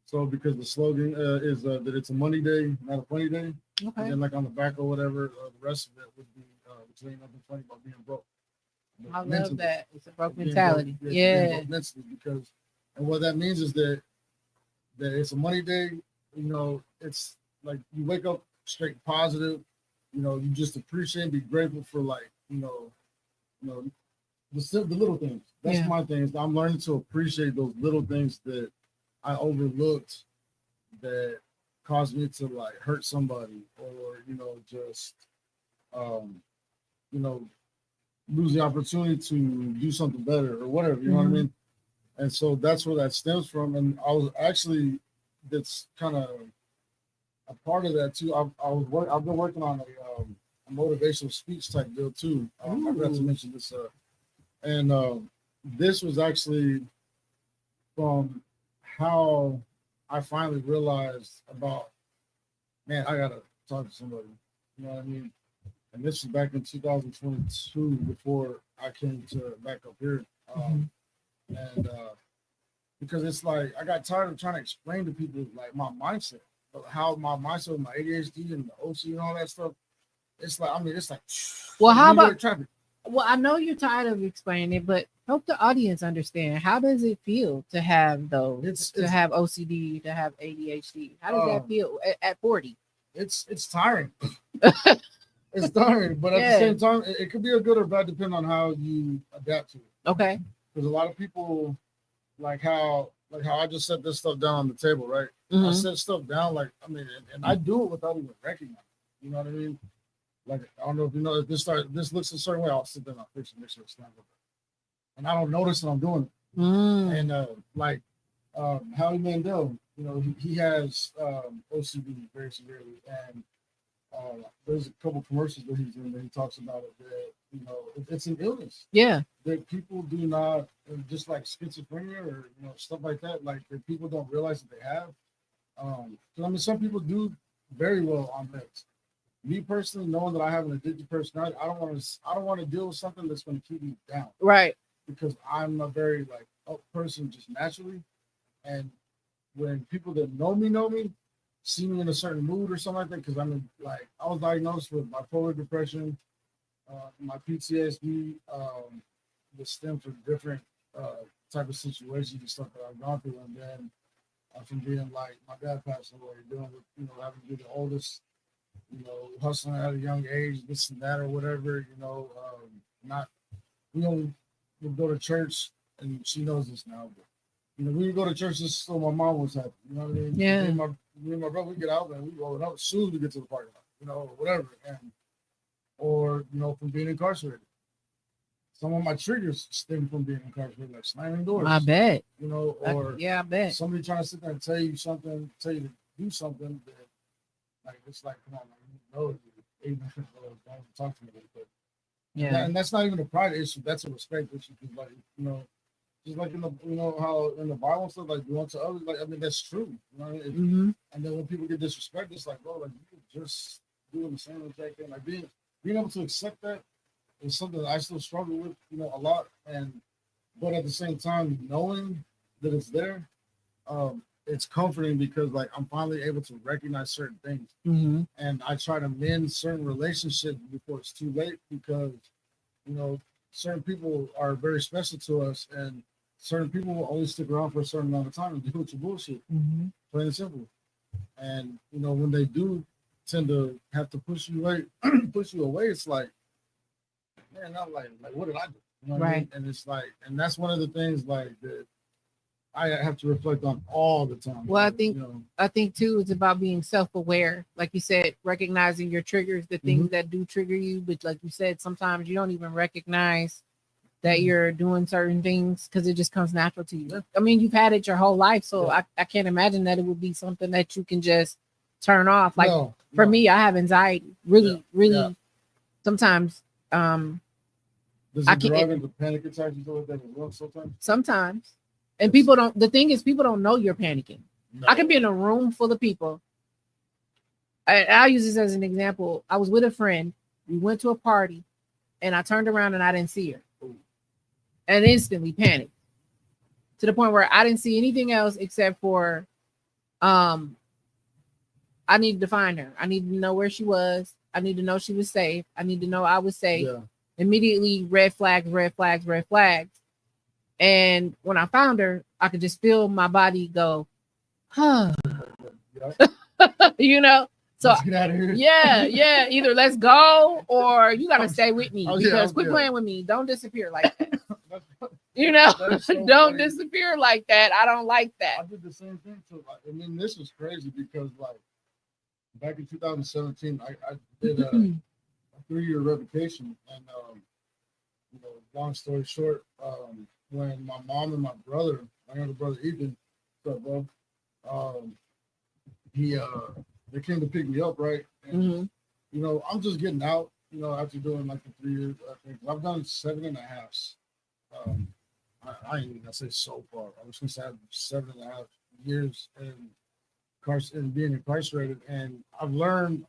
So because the slogan is that it's a money day, not a funny day. Okay. And then like on the back or whatever, the rest of it would be which ain't nothing funny about being broke. I love that. It's a broke mentality. Yeah. Mentally, because and what that means is that it's a money day. You know, it's like you wake up straight positive. You know, you just appreciate and be grateful for like, you know, the little things. That's my thing. Is I'm learning to appreciate those little things that I overlooked that caused me to like hurt somebody or, you know, just you know, lose the opportunity to do something better or whatever, you know what I mean? And so that's where that stems from. And I was actually, that's kind of a part of that too. I've been working on a motivational speech type deal too. I forgot to mention this. And this was actually from how I finally realized about, man, I gotta talk to somebody. You know what I mean? And this was back in 2022 before I came to back up here. And because it's like I got tired of trying to explain to people like my mindset, how my mindset with my ADHD and the OC and all that stuff. It's like, I mean, it's like, well, how about traffic? Well, I know you're tired of explaining it, but help the audience understand. How does it feel to have those, to have OCD, to have ADHD? How does that feel at 40? It's tiring. It's tiring, but at the same time, it could be a good or bad depending on how you adapt to it. Okay. Because a lot of people like how I just set this stuff down on the table, right? Mm-hmm. I set stuff down like, I mean, and I do it without even recognizing it. You know what I mean? Like, I don't know if you know, if this looks a certain way, I'll sit there and I'll fix it, make sure it's not good. And I don't notice that I'm doing it. And Howie Mandel, you know, he has OCD very severely, and there's a couple commercials that he's in that he talks about it, that, you know, it's an illness. Yeah. That people do not, just like schizophrenia or, you know, stuff like that, like that people don't realize that they have. So I mean, some people do very well on meds. Me personally, knowing that I have an addicted personality, I don't want to deal with something that's going to keep me down. Right. Because I'm a very like up person just naturally, and when people that know me see me in a certain mood or something like that, because I'm like, I was diagnosed with bipolar depression, my PTSD that stems from different type of situations and stuff that I've gone through, and then from being like, my dad passed away, dealing with, you know, having to be the oldest, you know, hustling at a young age, this and that or whatever, you know, we only would go to church, and she knows this now, but you know, we would go to church just so my mom was happy, you know what I mean? Yeah. Me and my brother, we get out and we go out as soon as we get to the parking lot, you know, whatever, or you know, from being incarcerated. Some of my triggers stem from being incarcerated, like slamming doors. I bet. You know, or I bet. Somebody trying to sit there and tell you to do something that, like, it's like, come on, man, you know, even don't talk to me like that. Yeah. And that's not even a pride issue. That's a respect issue. Because, like, you know, just like in the, you know, how in the Bible and stuff, like, do unto others, like, I mean, that's true. You know, and then when people get disrespected, it's like, bro, like, you're just doing the same exact thing. Like, being able to accept that is something that I still struggle with, you know, a lot. And but at the same time, knowing that it's there, it's comforting because like I'm finally able to recognize certain things, and I try to mend certain relationships before it's too late because you know certain people are very special to us, and certain people will only stick around for a certain amount of time and do with your bullshit, plain and simple. And you know when they do tend to have to push you away, it's like, man, I'm like, what did I do? You know what I mean? And it's like, and that's one of the things like that I have to reflect on all the time. Well, I think too, it's about being self-aware. Like you said, recognizing your triggers, the things that do trigger you. But like you said, sometimes you don't even recognize that you're doing certain things because it just comes natural to you. Yeah. I mean, you've had it your whole life, so I can't imagine that it would be something that you can just turn off. Like for me, I have anxiety. Really. Sometimes. Does it drive into panic attacks and stuff like that as well sometimes? Sometimes. And people don't, the thing is, people don't know you're panicking. No. I could be in a room full of people. I'll use this as an example. I was with a friend. We went to a party and I turned around and I didn't see her. Ooh. And instantly panicked to the point where I didn't see anything else except for I needed to find her. I needed to know where she was. I need to know she was safe. I need to know I was safe. Yeah. Immediately red flags. And when I found her, I could just feel my body go, huh. You know? So let's get out of here. Yeah. Either let's go or you gotta stay with me because quit playing with me. Don't disappear like that. You know, so don't disappear like that. I don't like that. I did the same thing too. I mean, this was crazy because like back in 2017, I did a 3-year revocation, and you know, long story short, when my mom and my brother, my younger brother Ethan, what's up, bro? They came to pick me up, right? And you know, I'm just getting out, you know, after doing like the 3 years. I've done 7.5. I ain't even gonna say so far. I was gonna say I have 7.5 years in being incarcerated, and I've learned.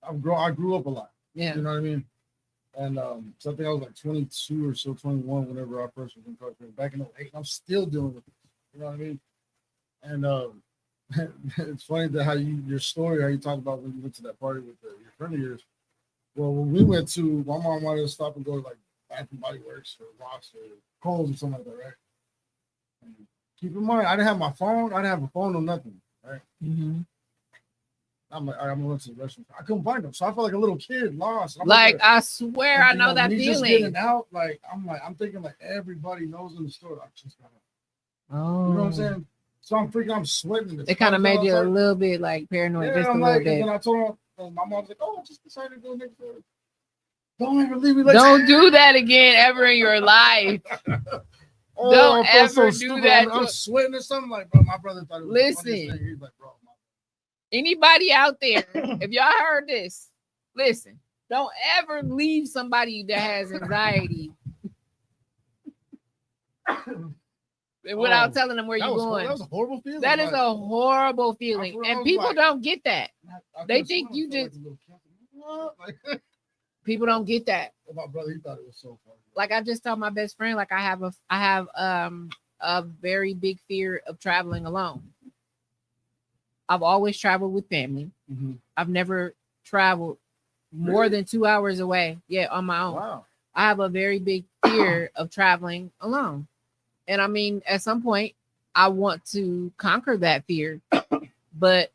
I grew up a lot. Yeah, you know what I mean. And so I think I was like 22 or so, 21 whenever I first was incarcerated back in 2008. I'm still dealing with it. You know what I mean? And it's funny that your story, how you talk about when you went to that party with your friend of yours. Well, when we went to, my mom wanted to stop and go to like Bath and Body Works or Ross or Kohl's or something like that, right? And keep in mind, I didn't have my phone. I didn't have a phone or nothing, right? I'm like, all right, I'm gonna run to the restroom. I couldn't find them, so I felt like a little kid lost. I swear, I know that feeling. Just getting out, like I'm thinking like everybody knows in the store. I just got out. Oh, you know what I'm saying? So I'm freaking, I'm sweating. It kind of made you a little bit like paranoid, just a little bit. And then I told her, my mom's like, "Oh, I just decided to go next door. Don't ever leave me like Don't do that again ever in your life." Don't ever do that. I'm sweating or something like, bro. My brother thought it was the funniest thing. He's like, bro. Anybody out there, if y'all heard this, listen, don't ever leave somebody that has anxiety without telling them where you're going. That was a horrible feeling. That is a horrible feeling. And people don't get that. They think you just... People don't get that. My brother, he thought it was so funny. Like I just told my best friend, like I have a very big fear of traveling alone. I've always traveled with family. I've never traveled more than 2 hours away. Yeah, on my own. Wow. I have a very big fear of traveling alone. And I mean, at some point, I want to conquer that fear. But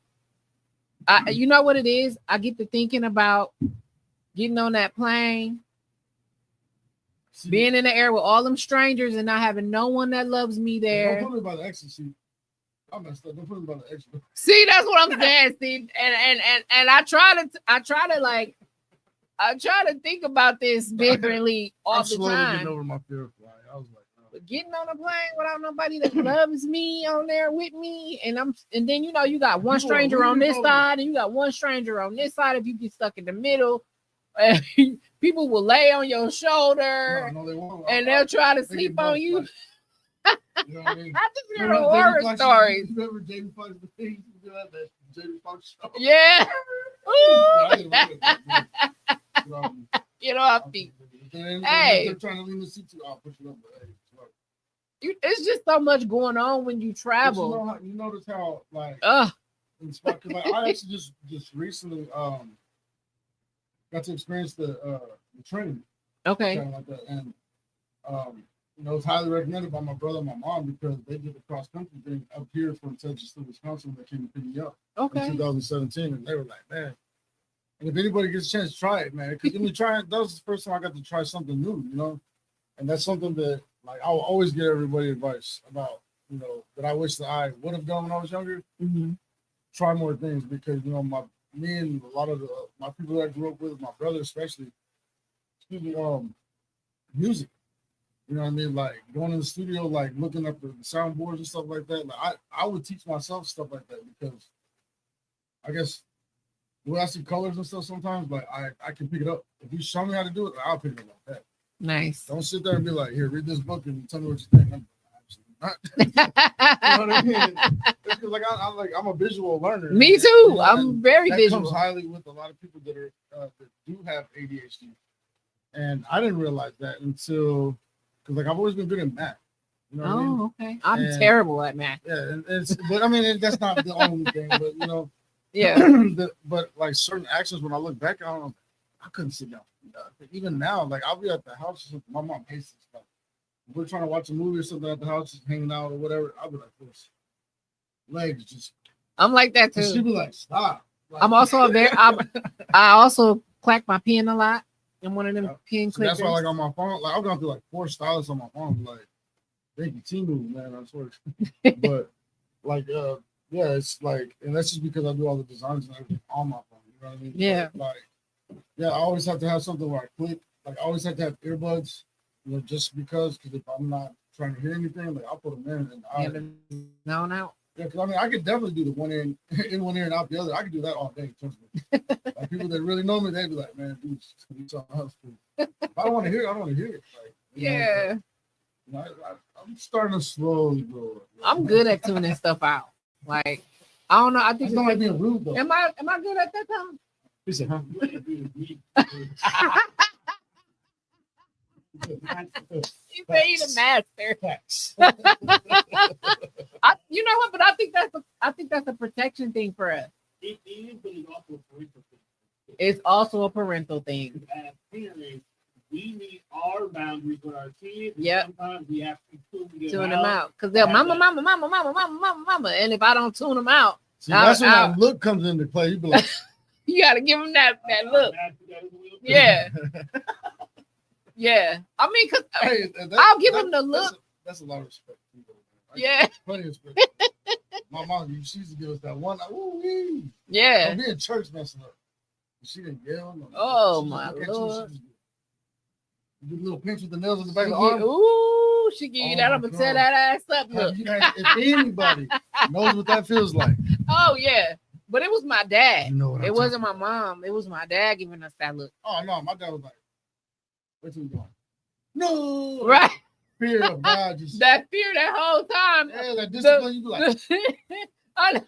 you know what it is? I get to thinking about getting on that plane, being in the air with all them strangers and not having no one that loves me there. Don't put me by the ecstasy. I messed up. Don't put me by the extra. See, that's what I'm saying. See, and I try to think about this differently all the time. I'm slowly getting over my fear of flying. I was like, no. But getting on a plane without nobody that loves me on there with me, and then you know you got one stranger on this side and you got one stranger on this side. If you get stuck in the middle, people will lay on your shoulder, no, they won't. And they'll try to sleep on you. You know what I mean? I just hear horror stories. You remember Jamie Foxx, the thing you do that Jamie Foxx show? Yeah. Get off me. Hey. They're trying to leave the seat too. I'll push it up. It's just so much going on when you But travel. you notice how like Ugh. in spot, 'cause, like I actually just recently got to experience the training Okay. something like that, and it's highly recommended by my brother and my mom because they did the cross country thing up here from Texas to Wisconsin. They came to pick me up in Okay. 2017, and they were like, man. And if anybody gets a chance to try it, man, because that was the first time I got to try something new, and that's something that like I'll always give everybody advice about, that I wish that I would have done when I was younger. Mm-hmm. Try more things because me and a lot of my people that I grew up with, my brother especially, music. You know what I mean? Like going in the studio, like looking up the soundboards and stuff like that. Like I would teach myself stuff like that because I guess when I see colors and stuff sometimes, like I can pick it up. If you show me how to do it, I'll pick it up like that. Nice. Don't sit there and be like, here, read this book and tell me what you think. I'm absolutely not. You know what I mean? It's 'cause, like I'm a visual learner. Me too. I'm very that visual. Comes highly with a lot of people that that do have ADHD, and I didn't realize that until because like I've always been good at math. You know what I mean? Okay. I'm terrible at math. Yeah, and but I mean that's not the only thing, but Yeah. but like certain actions when I look back on them, I couldn't sit down. Even now, like I'll be at the house. My mom hates this stuff. We're trying to watch a movie or something at the house, just hanging out or whatever. I'll be like this, legs just. I'm like that too. And she'll be like, stop. Like, I'm also I also clack my pen a lot in one of them pen clickers. That's why, like on my phone, like I've gone through like 4 stylists on my phone. Like, thank you, T-Move, man. I swear. But like, yeah, it's like, and that's just because I do all the designs and everything on my phone. You know what I mean? Yeah. Like, yeah, I always have to have something where I click. Like, I always have to have earbuds. Just because if I'm not trying to hear anything, like I'll put them in and zone out. Yeah, because I mean, I could definitely do the one in one ear and out the other. I could do that all day. Trust me. Like people that really know me, they'd be like, "Man, dude, something else." If I don't want to hear it, I don't want to hear it. Like, yeah. I'm starting to slowly grow up. I'm good at tuning stuff out. Like, I don't know. I think it's not like being rude though. Am I good at that though? He said, "Huh?" You say he's a master. You know what? But I think that's a protection thing for us. It is, but it's also a parental thing. It's also a parental thing. As parents, we need our boundaries with our kids. Yep. Sometimes we have to tune them out because they're mama, and if I don't tune them out, see, that's when that look comes into play. You be like, you got to give them that look. Yeah. Yeah, I mean, cause I'll give them the look. That's a lot of respect. Yeah, plenty of respect. My mom used to give us that one. Ooh-wee. Yeah, I'll be in church messing up. She didn't yell. Oh my Lord! Do a little pinch with the nails on the back of the arm. Ooh, she give you that. I'm gonna tear that ass up. Look. If anybody knows what that feels like. Oh yeah, but it was my dad. You know what it wasn't my mom. It was my dad giving us that look. Oh no, my dad was like, "Where's he going?" No, right. Fear of God, just that fear that whole time. Yeah, that discipline. You be like,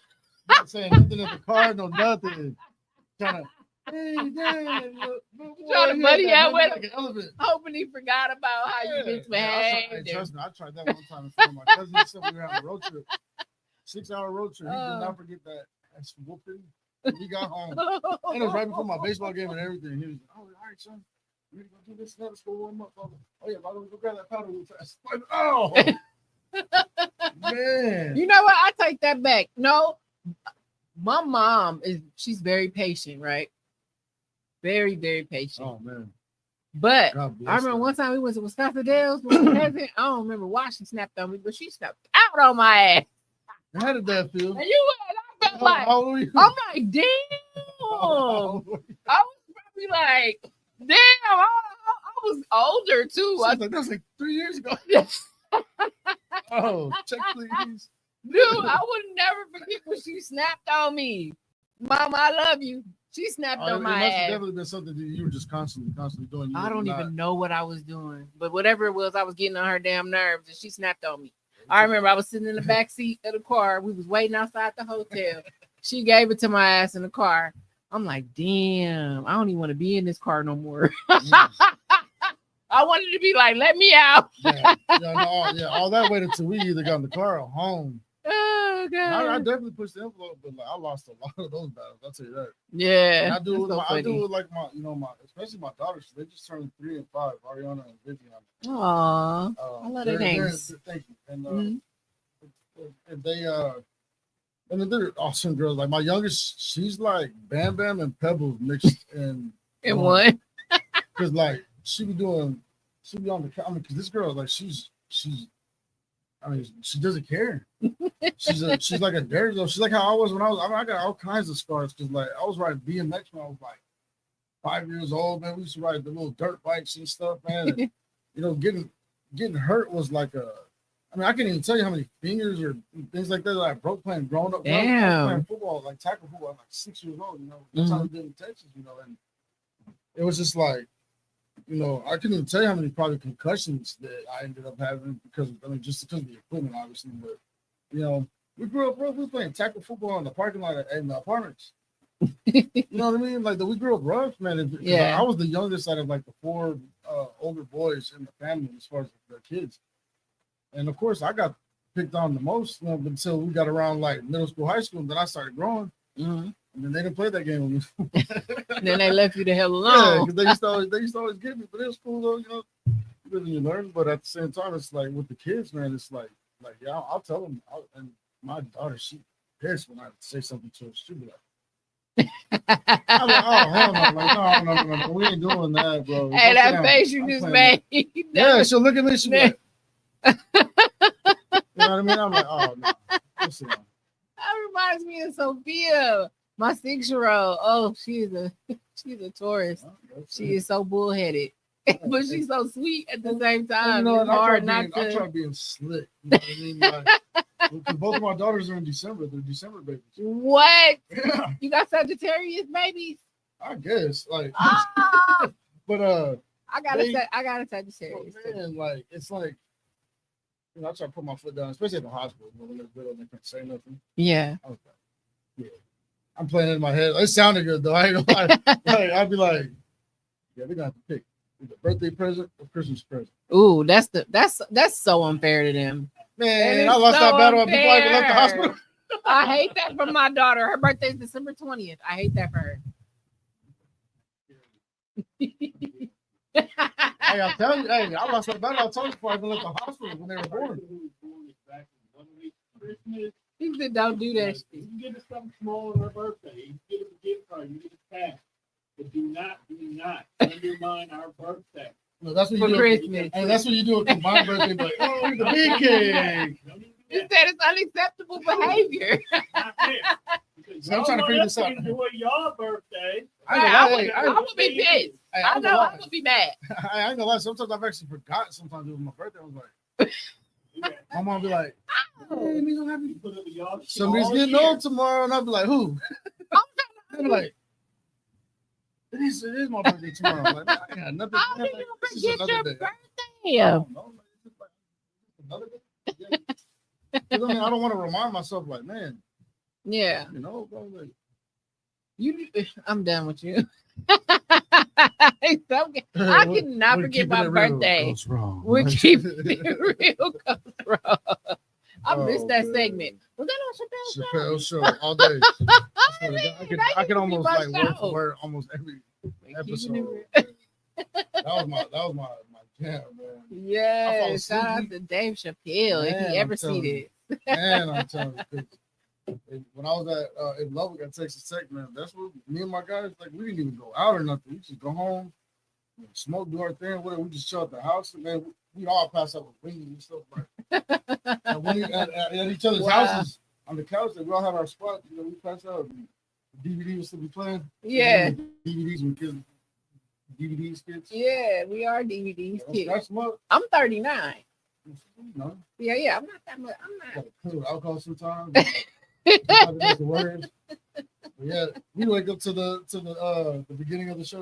not saying nothing at the car, no nothing. Trying to, hey, Dad, trying to buddy out with like him, hoping he forgot about how you misbehaved. Trust me, I tried that one time in front of my cousin. So we were having a road trip, 6-hour road trip. He did not forget that. That's whooping. We got home, and it was right before my baseball game and everything. He was like, "Oh, all right, son. We're gonna go do this another school warm up. Oh yeah, by the way, go grab that powder real fast." Like, oh man. You know what? I take that back. No, my mom she's very patient, right? Very, very patient. Oh man. But I remember one time we went to Wisconsin Dells with my cousin. I don't remember why she snapped on me, but she snapped out on my ass. How did that feel? And I felt like, I'm like, damn. I was probably like, damn, I was older too. That was like 3 years ago. Oh, check please. Dude, I would never forget when she snapped on me. Mama, I love you. She snapped on my ass. It must have definitely been something that you were just constantly doing. I don't even know what I was doing. But whatever it was, I was getting on her damn nerves and she snapped on me. I remember I was sitting in the back seat of the car. We was waiting outside the hotel. She gave it to my ass in the car. I'm like, damn, I don't even want to be in this car no more. I wanted to be like, let me out. All that waited until we either got in the car or home. Oh And god. I definitely pushed the envelope, but like I lost a lot of those battles. I'll tell you that. Yeah. And I do it with that's so I do funny. it like my especially my daughters. They just turned 3 and 5. Ariana and Vivian. Aw. I love their names. Thank you. And Mhm. and they and they're awesome girls. Like my youngest, she's like Bam Bam and Pebbles mixed in And one. because like she be on the. I mean, because this girl like she's. I mean, she doesn't care. She's like a daredevil. She's like how I was when I was. I mean, I got all kinds of scars because like I was riding BMX when I was like 5 years old. Man, we used to ride the little dirt bikes and stuff, man. And, you know, getting hurt was like a. I mean, I can't even tell you how many fingers or things like that I broke playing growing up. When I was playing football, like tackle football, at like 6 years old. You know, that's how we did in Texas. You know, and it was just like. You know, I couldn't even tell you how many probably concussions that I ended up having because just because of the equipment, obviously. But you know, we grew up, bro. We were playing tackle football in the parking lot in the apartments. You know what I mean? Like we grew up rough, man. I was the youngest out of like the 4 older boys in the family as far as the kids, and of course I got picked on the most. You know, until we got around like middle school, high school, and then I started growing. Mm-hmm. And then they didn't play that game with me. And then they left you the hell alone. Yeah, because they used to always get me, but it was cool though, you know. You learn, but at the same time, it's like with the kids, man. It's like yeah, I'll tell them. And my daughter, she pissed when I say something to her. She'll be like, I'm like, oh hell no, like no, we ain't doing that, bro. Hey, that face you just made. Yeah, she'll look at me. She'll be like, you know what I mean? I'm like, oh no, listen. That reminds me of Sophia. My 6-year-old, oh, she's a Taurus. She is so bullheaded, but she's so sweet at the same time. You know, it's hard not to. I try being slick. You know what I mean? Like, both of my daughters are in December. They're December babies. What? Yeah. You got Sagittarius babies? I guess. Like, but I got a Sagittarius. Man, like it's like. You know, I try to put my foot down, especially at the hospital. When they're little, they can't say nothing. Yeah. I was like, yeah. I'm playing it in my head. It sounded good though. I ain't gonna lie. I'd be like, yeah, we're gonna have to pick either birthday present or Christmas present. Ooh, that's so unfair to them. Man, I lost that battle when people like left the hospital. I hate that for my daughter. Her birthday is December 20th. I hate that for her. Hey, I'm telling you, hey, I lost that battle. I told you before I even left the hospital when they were born. He said, "Don't do that." You get us something small on her birthday. You get us a gift card. You get us cash. But do not undermine our birthday. No, that's what for you do. Christmas. And that's what you do with my birthday. But oh, the big cake. You said it's unacceptable behavior. So I'm trying to figure this out. Enjoy your birthday. I would be pissed. I know I would be mad. I ain't gonna lie. Sometimes I've actually forgotten. Sometimes it was my birthday. I was like. My mom be like, hey, me so happy. Somebody's getting old tomorrow, and I'll be like, who? They'll be like, it is my birthday tomorrow. I'm like, I ain't got nothing. How do you forget your birthday? Yeah. Another day. Yeah. I mean, I don't want to remind myself, like, man. Yeah. You know, bro, like, I'm done with you. I cannot forget my birthday. We keep it real goes wrong. I missed that segment. Was that on Chappelle's show all day? I can almost like word for word almost every episode. That was my jam, man. Yeah, shout out to Dave Chappelle if he ever seen it. Man, I'm telling you. When I was in Lubbock at Texas Tech, man, that's what me and my guys, like, we didn't even go out or nothing. We just go home, smoke, do our thing, whatever. We just chill at the house, and then we all pass out with wings and stuff. Like, and when at each other's houses on the couch, we all have our spot. You know, we pass out. DVD will still be playing. Yeah. DVDs when kids. DVDs, kids. Yeah, we are DVDs kids. Up. I'm 39. No. Yeah. I'm not that much. I'm not. Got with alcohol sometimes. The words. But yeah, we wake up to the beginning of the show.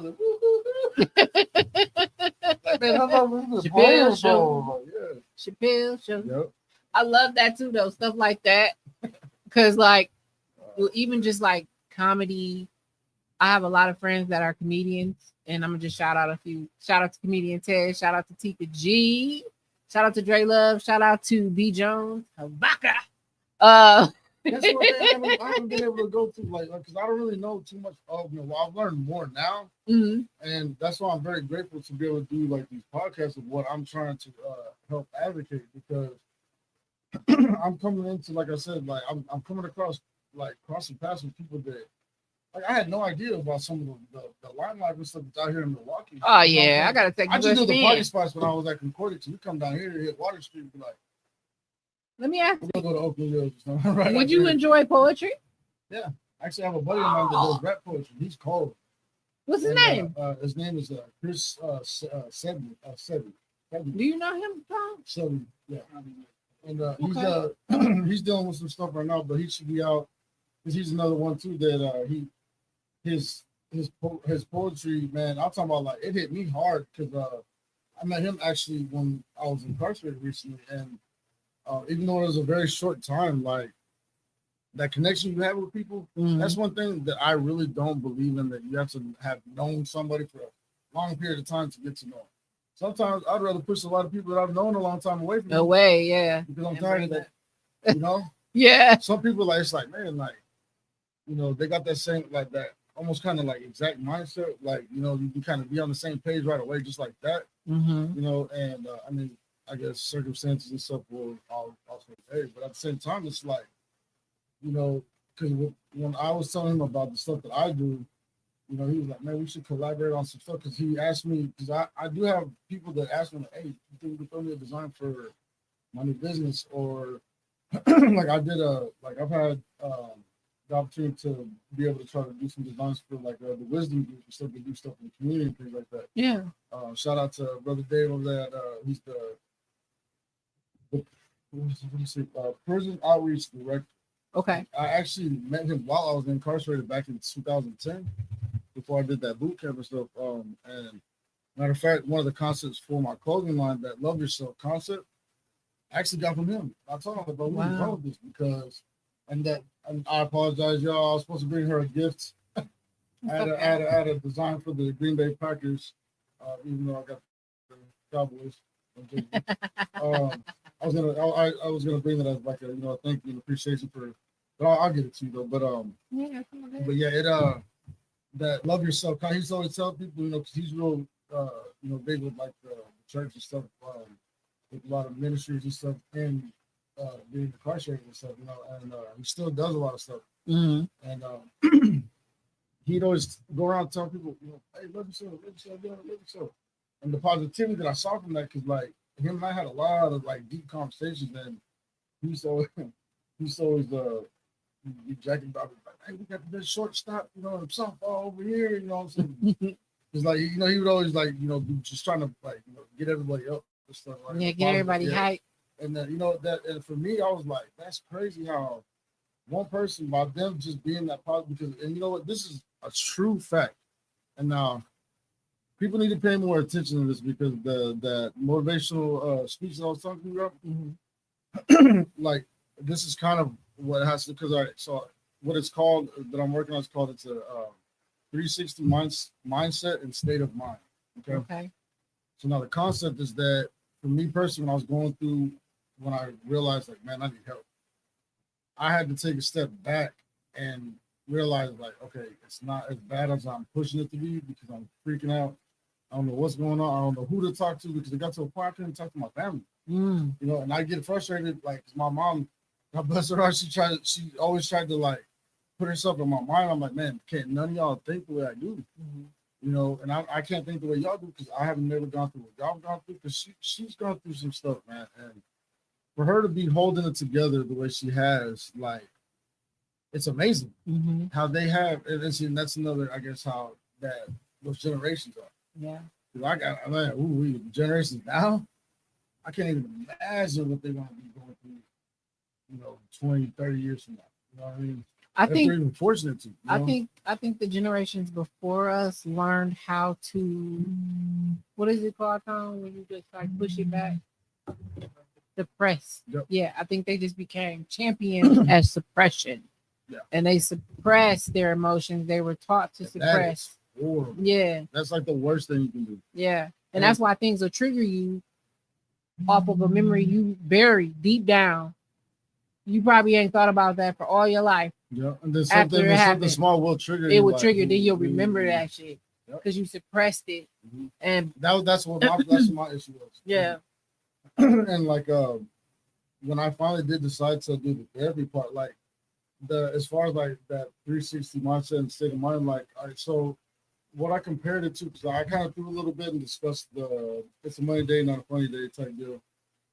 Like, man, how about Chappelle show? Yeah. Chappelle show. Yep. I love that too, though. Stuff like that, because like even just like comedy, I have a lot of friends that are comedians, and I'm gonna just shout out a few. Shout out to comedian Ted. Shout out to Tika G. Shout out to Dre Love. Shout out to B Jones. Habaka. Uh, That's what I haven't been able to go through, like, because I don't really know too much of, well, I've learned more now, mhm. and that's why I'm very grateful to be able to do like these podcasts of what I'm trying to help advocate, because I'm coming into, like I said, like I'm coming across, like, crossing paths with people that, like, I had no idea about some of the limelight and stuff that's out here in Milwaukee. Oh You know what I'm yeah, I saying? gotta take I you just to knew the party spin. spots when I was at Concordia. So we come down here to hit Water Street and be like, Let me ask we're you: gonna go to Oakland Hills or something. Right would after you here. enjoy poetry? Yeah, I actually have a buddy of mine that does rap poetry. He's cold. What's his And, name? his name is Chris Sebi. Do you know him, Tom? Sebi, yeah. And Okay. he's dealing with some stuff right now, but he should be out, because he's another one too that his poetry, man. I'm talking about, like, it hit me hard, because I met him actually when I was incarcerated recently, and even though it was a very short time, like, that connection you have with people, Mhm. that's one thing that I really don't believe in, that you have to have known somebody for a long period of time to get to know them. Sometimes I'd rather push a lot of people that I've known a long time away from No me, way, yeah. because I'm And tired bring of that, that. you know? Yeah. Some people, like, it's like, man, like, they got that same, like, that almost kind of like exact mindset, like, you can kind of be on the same page right away, just like that, Mm-hmm. and I mean, I guess circumstances and stuff will also vary, but at the same time, it's like, because when I was telling him about the stuff that I do, he was like, man, we should collaborate on some stuff, because he asked me, because I do have people that ask me, like, hey, you think you can throw me a design for my new business, or like I've had the opportunity to be able to try to do some designs for, like, the wisdom group and stuff, to do stuff in the community and things like that. Yeah. Shout out to Brother Dave over there. He's the what do you say, prison outreach director. Okay. I actually met him while I was incarcerated back in 2010, before I did that boot camp and stuff. And matter of fact, one of the concepts for my clothing line, that Love Yourself concept, I actually got from him. I told him about we Wow. wrote this and I apologize, y'all. I was supposed to bring her a gift. I had a design for the Green Bay Packers, even though I got the Cowboys. I was gonna bring it as, like, a thank you and appreciation for, but I'll get it to you though. Yeah. But yeah, that Love Yourself. He's always telling people, because he's real, big with, like, the church and stuff, with a lot of ministries and stuff, and being incarcerated and stuff, and he still does a lot of stuff. Mm-hmm. And he'd always go around telling people, hey, love yourself, love yourself. And the positivity that I saw from that, because, like, him and I had a lot of, like, deep conversations, and he's always be jacking about it, like, hey, we got the best shortstop, softball over here, what I'm saying? It's like, he would always, like, be just trying to, like, get everybody up and stuff, like, Yeah, get everybody hyped. And and for me, I was like, that's crazy how one person, by them just being that positive, because, and you know what, this is a true fact. And now people need to pay more attention to this, because that motivational speech that I was talking about, like, this is kind of what has to, because so what it's called that I'm working on is called, it's a 360 mindset and state of mind. Okay. So now the concept is that, for me personally, when I was going through, when I realized, like, man, I need help, I had to take a step back and realize, like, okay, it's not as bad as I'm pushing it to be, because I'm freaking out. I don't know what's going on. I don't know who to talk to, because it got to a point I couldn't talk to my family. And I get frustrated, like, 'cause my mom, God bless her heart, she always tried to, like, put herself in my mind. I'm like, man, can't none of y'all think the way I do, and I can't think the way y'all do, because I haven't never gone through what y'all gone through, because she's gone through some stuff, man. And for her to be holding it together the way she has, like, it's amazing how they have, and that's another, I guess, how that those generations are. Yeah. I got, man, generations now, I can't even imagine what they're going to be going through, 20, 30 years from now. You know what I mean? I If think they're even fortunate to. I think the generations before us learned how to, what is it called, Tom, when you just, like, push it back? Suppress. Yep. Yeah, I think they just became champions as suppression. Yeah. and they suppress their emotions. They were taught to That suppress. is horrible. Yeah, That's like the worst thing you can do. yeah, and that's why things will trigger you off of a memory you buried deep down. You probably ain't thought about that for all your life. Yeah, and then After it something happened, small will trigger. It you, will like, trigger. Then you'll ooh, remember ooh. that shit Yep. because you suppressed it. Mhm. And That's what my issue was. yeah, And like when I finally did decide to do the therapy part, like as far as like that 360 mindset and state of mind, like all right, so what I compared it to, because I kind of threw a little bit and discussed the it's a money day, not a funny day type deal,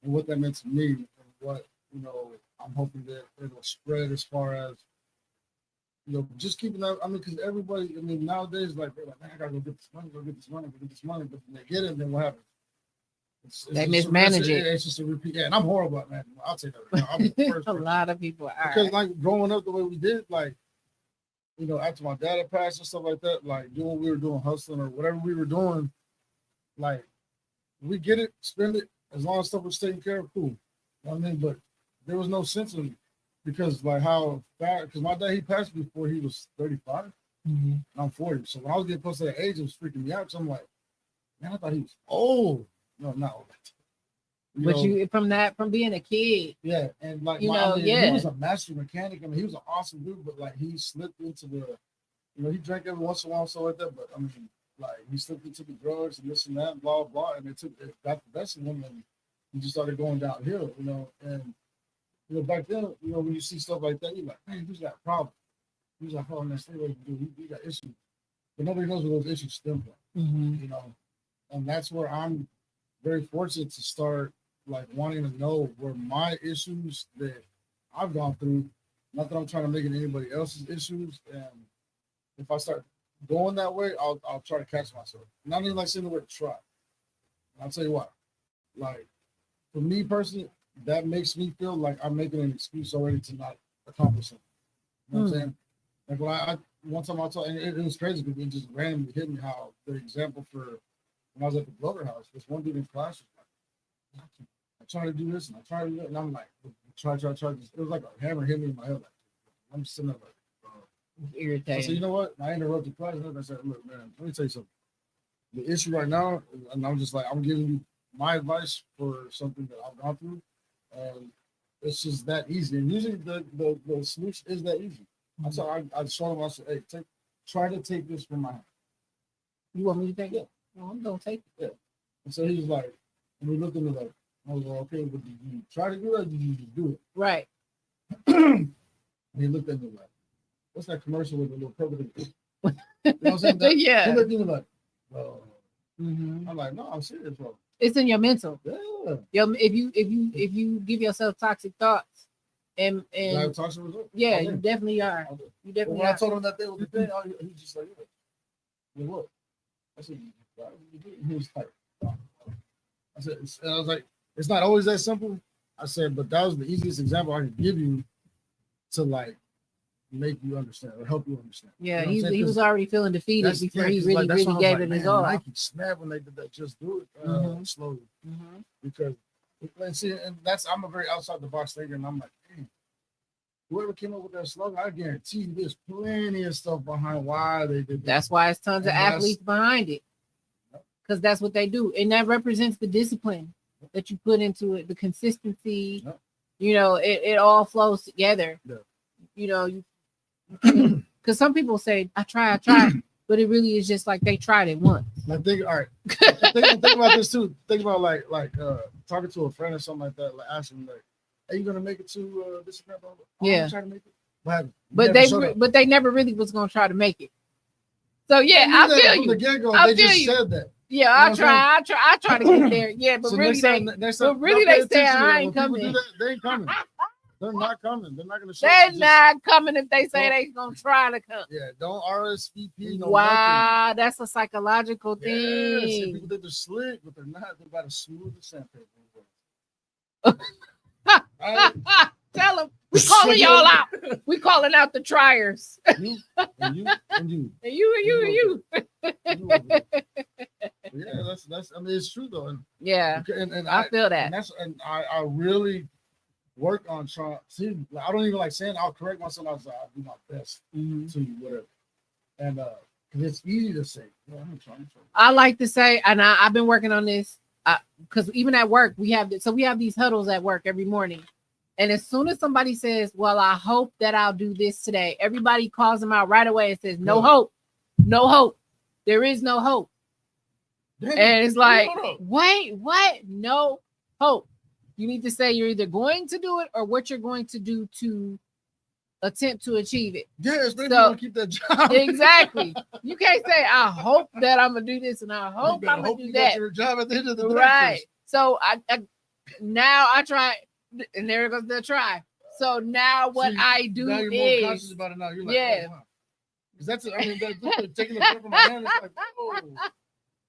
and what that meant to me, and what I'm hoping that it'll spread as far as just keeping that. I mean, because everybody, I mean, nowadays, like they're like, man, I gotta go get this money, go get this money, go get this money, but when they get it, then what happens? they just mismanage it. It's just a repeat. Yeah, and I'm horrible at managing. I'll take that. I'm the first A person. lot of people are. Because like growing up the way we did, like after my dad had passed and stuff like that, like doing what we were doing, hustling or whatever we were doing, like we get it, spend it, as long as stuff was taken care of, cool. You know what I mean? But there was no sense in it because like how fast, because my dad, he passed before he was 35. Mm-hmm. And I'm 40. So when I was getting close to that age, it was freaking me out. So I'm like, man, I thought he was old. No, not old. From being a kid, yeah, and like he was a master mechanic. I mean, he was an awesome dude, but like he slipped into the, he drank every once in a while, stuff like that. But I mean, like he slipped into the drugs and this and that, blah blah, and it got the best of him, and he just started going downhill, And back then, when you see stuff like that, you're like, man, who's got a problem? He's like, oh, man, stay away from dude. He got issues, but nobody knows where those issues stem from, mm-hmm. And that's where I'm very fortunate to start. Like wanting to know where my issues that I've gone through, not that I'm trying to make it anybody else's issues. And if I start going that way, I'll try to catch myself. Not even like saying the word try. I'll tell you what, like for me personally, that makes me feel like I'm making an excuse already to not accomplish something. You know what I'm saying? Like when I one time I told, and it was crazy because it just randomly hit me how the example for when I was at the Glover House, this one dude in class was like, I try to do this and I try to do that, and I'm like, try. It was like a hammer hit me in my head. Like I'm just sitting there like, irritating. So you know what? I interrupted class and I said, look, man, let me tell you something. The issue right now, and I'm just like, I'm giving you my advice for something that I've gone through, and it's just that easy. And usually the solution is that easy. Mm-hmm. I showed him. I said, hey, try to take this from my hand. You want me to take it? No, I'm gonna take it. Yeah. And so he was like, and we looked at me like, I was like, okay, but did you try to do it or did you just do it? Right. And he looked at me like, what's that commercial with the little purple thing? You know what I'm saying? Yeah. He looked at me like, mm-hmm. I'm like, no, I'm serious, bro. It's in your mental. Yeah. If you give yourself toxic thoughts and toxic results. Yeah, you definitely are. You definitely when are. I told him that they was the thing, he was just like, yeah. What? I said, he was like, I was like, it's not always that simple. I said, but that was the easiest example I could give you to like make you understand or help you understand. Yeah, he was already feeling defeated before he really gave it his all. Nike snapped when they did that. Just do it slowly, because and I'm a very outside the box thinker, and I'm like, hey, whoever came up with that slogan, I guarantee you there's plenty of stuff behind why they did that. That's why it's tons of athletes behind it. Because that's what they do. And that represents the discipline that you put into it, the consistency. It all flows together. Because some people say, I try, but it really is just like they tried it once. Like think about this too. Think about like talking to a friend or something like that, like asking like, are you gonna make it to this event? Yeah. Try to make it. But they never really was gonna try to make it. So yeah, I feel you. They just said that. Yeah, I try to get there. Yeah, but so really they say I ain't coming. They ain't coming. They're not coming. They're not going to show. They're not coming if they say they're going to try to come. Yeah, don't RSVP. Wow, that's a psychological thing. Yes, people think they're slick, but they're not. They're about to smooth the sandpaper. Tell them we calling y'all out. We calling out the triers. You. Yeah, that's. I mean, it's true though. And I feel that. And I really work on trying. See, like, I don't even like saying I'll correct myself. I'll do my best to you, whatever. And because it's easy to say. Yeah, I'm trying. I like to say, and I've been working on this because even at work we have these huddles at work every morning, and as soon as somebody says, "Well, I hope that I'll do this today," everybody calls them out right away and says, "No hope, no hope. There is no hope." Damn, and it's like, wait, what? No hope. You need to say you're either going to do it or what you're going to do to attempt to achieve it. Yeah, especially if you want to keep that job. Exactly. You can't say, I hope that I'm gonna do this and I hope I'm gonna do that. Your job at the end of the day. Right. So I now I try, and there goes the try. So now what I do now you're is more conscious about it now. You're like, yeah. oh, wow. Because that's taking the foot from my hand. It's like, oh,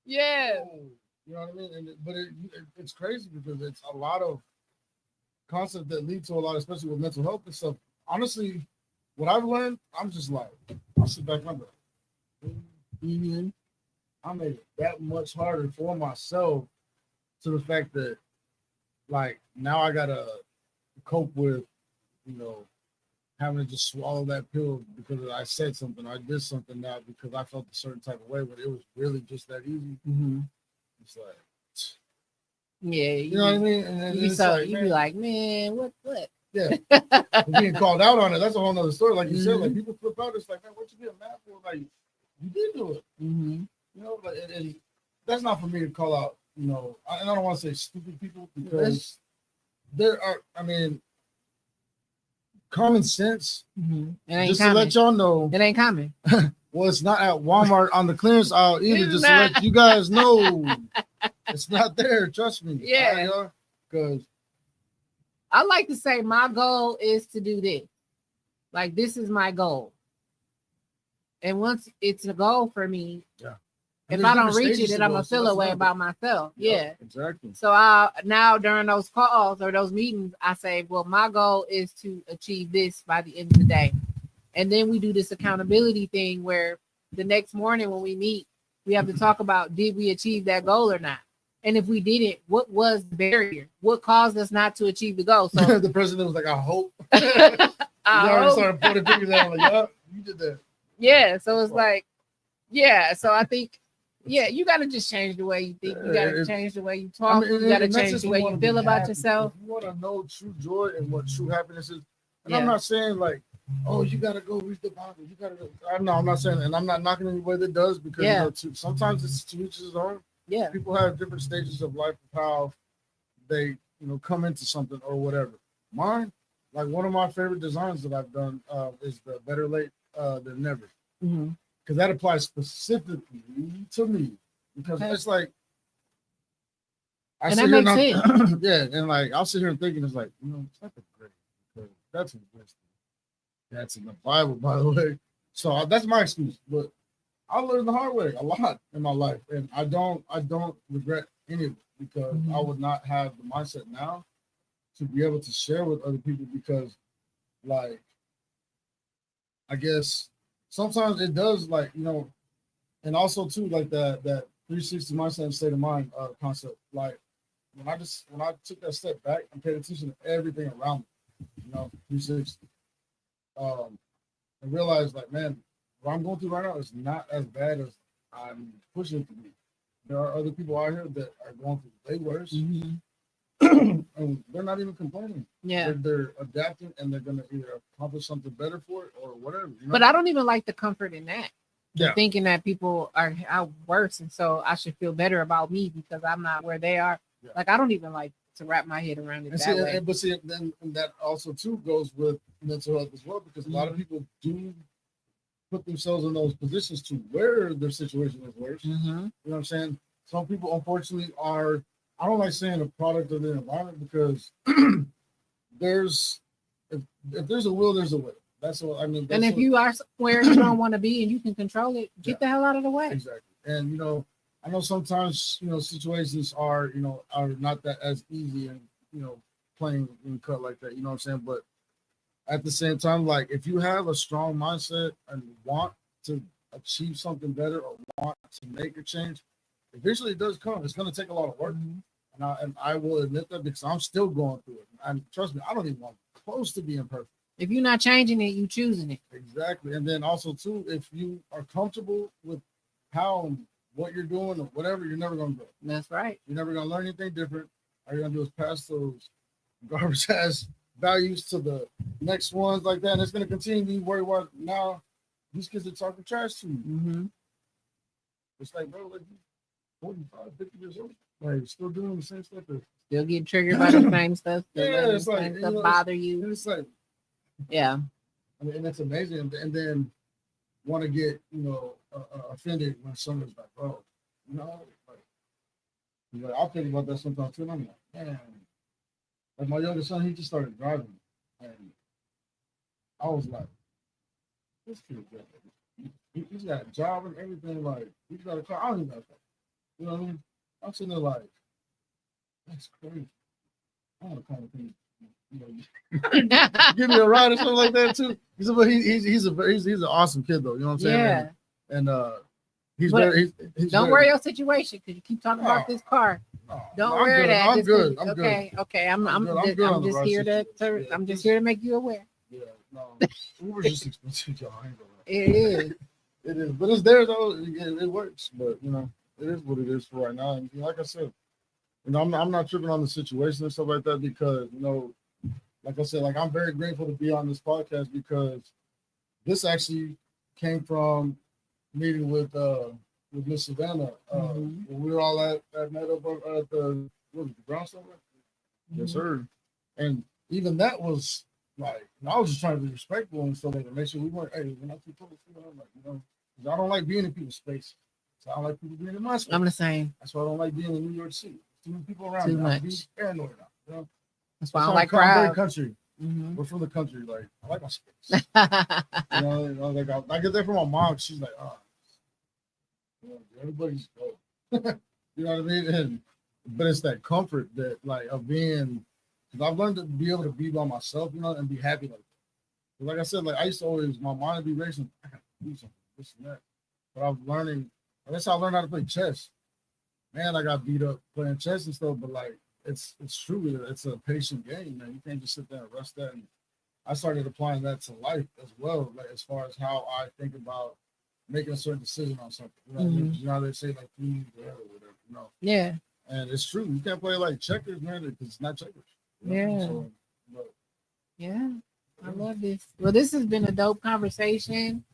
yeah. Oh. You know what I mean? But it's crazy because it's a lot of concepts that lead to a lot, especially with mental health and stuff. Honestly, what I've learned, I'm just like, I'll sit back and I'm like, I made it that much harder for myself to the fact that, like, now I gotta cope with, having to just swallow that pill because I said something, I did something now because I felt a certain type of way, but it was really just that easy. It's like, yeah, you know what I mean? And you be like, man, what? Yeah, being called out on it, that's a whole nother story. Like you said, like people flip out. It's like, man, what you being mad for? Like, you did do it. You know, but and that's not for me to call out. You know, and I don't want to say stupid people because there are. I mean, common sense. Just to let y'all know, it ain't common. Well, it's not at Walmart on the clearance aisle either. Just to let you guys know, it's not there. Trust me. Yeah. Because I like to say my goal is to do this. Like, this is my goal. And once it's a goal for me, if I don't reach it, then I'm going to feel a way about myself. Yeah. Exactly. So now during those calls or those meetings, I say, well, my goal is to achieve this by the end of the day. And then we do this accountability thing where the next morning when we meet, we have to talk about, did we achieve that goal or not? And if we didn't, what was the barrier? What caused us not to achieve the goal? So the president was like, I hope. I started putting fingers out, like, yeah, you did that. Yeah. So it's like, yeah. So I think, yeah, you got to just change the way you think. You got to change the way you talk. You got to change the way you feel about yourself. You want to know true joy and what true happiness is. And I'm not saying like, oh, you got to go read the Bible. You got to go. I'm not saying, and I'm not knocking anybody that does because sometimes it's to each his own. Yeah. People have different stages of life of how they, come into something or whatever. Mine, like one of my favorite designs that I've done is the better late than never. Because that applies specifically to me. Because it's like, that makes sense. Yeah, and like I'll sit here and thinking, it's like, it's not the great. That's wisdom. That's in the Bible, by the way. So that's my excuse. But I learned the hard way a lot in my life, and I don't regret any of it because I would not have the mindset now to be able to share with other people because, like, I guess sometimes it does, like, and also too, like that 360 mindset and state of mind concept. Like when I took that step back and paid attention to everything around me, 360, and realized, like, man, what I'm going through right now is not as bad as I'm pushing it to be. There are other people out here that are going through way worse, and they're not even complaining. Yeah, they're adapting, and they're going to either accomplish something better for it or whatever. But I don't even like the comfort in that. Yeah. Thinking that people are worse, and so I should feel better about me because I'm not where they are. Yeah. Like, I don't even like to wrap my head around it way. But then that also too goes with mental health as well, because a lot of people do put themselves in those positions to where their situation is worse. You know what I'm saying? Some people, unfortunately, are, I don't like saying a product of the environment because if there's a will, there's a way. That's what I mean. And if you are where you don't want to be and you can control it, get the hell out of the way. Exactly. And I know sometimes situations are not that as easy and playing in cut like that. You know what I'm saying? But at the same time, like, if you have a strong mindset and want to achieve something better or want to make a change, eventually it does come. It's going to take a lot of work. And I will admit that because I'm still going through it. And trust me, I don't even want close to being perfect. If you're not changing it, you choosing it. Exactly. And then also too, if you are comfortable with how and what you're doing or whatever, you're never gonna grow. That's right. You're never gonna learn anything different. All you're gonna do is pass those garbage ass values to the next ones like that. And it's gonna continue to be worried about now. These kids are talking trash to you. Mm-hmm. It's like, bro, like 45, 50 years old, like still doing the same stuff. Still get triggered by the same stuff. Yeah, it's like stuff bother you. It's like, yeah. I mean, and it's amazing. And then want to get, offended when somebody's like, bro, like I'll think about that sometimes too. And I'm like, man, like my youngest son, he just started driving, and I was like, this kid, he's got a job and everything. Like he's got a car. I don't even know that. You know what I mean? I'm sitting there like, that's crazy. I want to call him. Give me a ride or something like that too. He's an awesome kid though. You know what I'm saying? Yeah. And he's don't worry your situation because you keep talking about this car. Don't worry that. I'm good. Okay. I'm just here to make you aware. Yeah. No. Uber's just expensive, y'all. It is. It is, but it's there though. It works, but it is what it is for right now. And like I said, I'm not tripping on the situation and stuff like that because like I said, like I'm very grateful to be on this podcast because this actually came from meeting with Miss Savannah. When we were all at night up at the brownstone. Yes, sir. And even that was like, I was just trying to be respectful and stuff like that. Make sure we weren't, hey, we're not too close. I don't like being in people's space. So I don't like people being in my space. I'm the same. That's why I don't like being in New York City. Too many people around Too me. much. I be paranoid now. That's why I don't like crowds. I'm very country. We're from the country. Like I like my space. Like I get that from my mom. She's like, everybody's go. You know what I mean? But it's that comfort that like of being, because I've learned to be able to be by myself, and be happy like that. Like I said, like I used to always my mind would be racing. I gotta do something, this and that. But I'm learning. That's how I learned how to play chess. Man, I got beat up playing chess and stuff, but like it's true. It's a patient game, man. You can't just sit there and rest that. And I started applying that to life as well, like as far as how I think about making a certain decision on something. You know how they say like whatever. Yeah. And it's true. You can't play like checkers, man, because it's not checkers. Yeah. I love this. Well, this has been a dope conversation.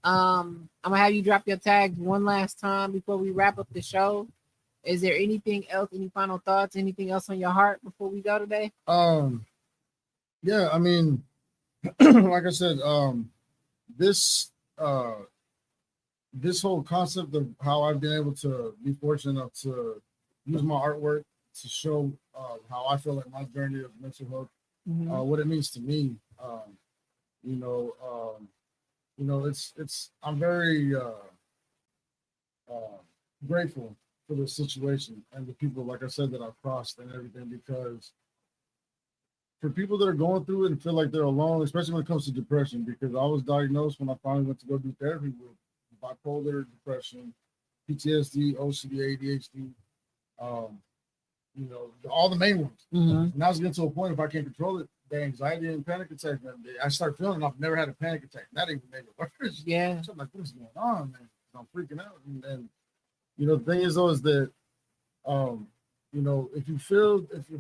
I'm gonna have you drop your tags one last time before we wrap up the show. Is there anything else, any final thoughts, anything else on your heart before we go today? Yeah, I mean, like I said, this whole concept of how I've been able to be fortunate enough to use my artwork to show how I feel like my journey of mental health, what it means to me. I'm very grateful for the situation and the people, like I said, that I've crossed and everything, because for people that are going through it and feel like they're alone, especially when it comes to depression, because I was diagnosed when I finally went to go do therapy with bipolar depression, PTSD, OCD, ADHD, all the main ones. And I was getting to a point, if I can't control it, the anxiety and panic attack, I start feeling I've never had a panic attack. That even made it worse. Yeah. So I'm like, what's going on, man? I'm freaking out. And the thing is though, is that if it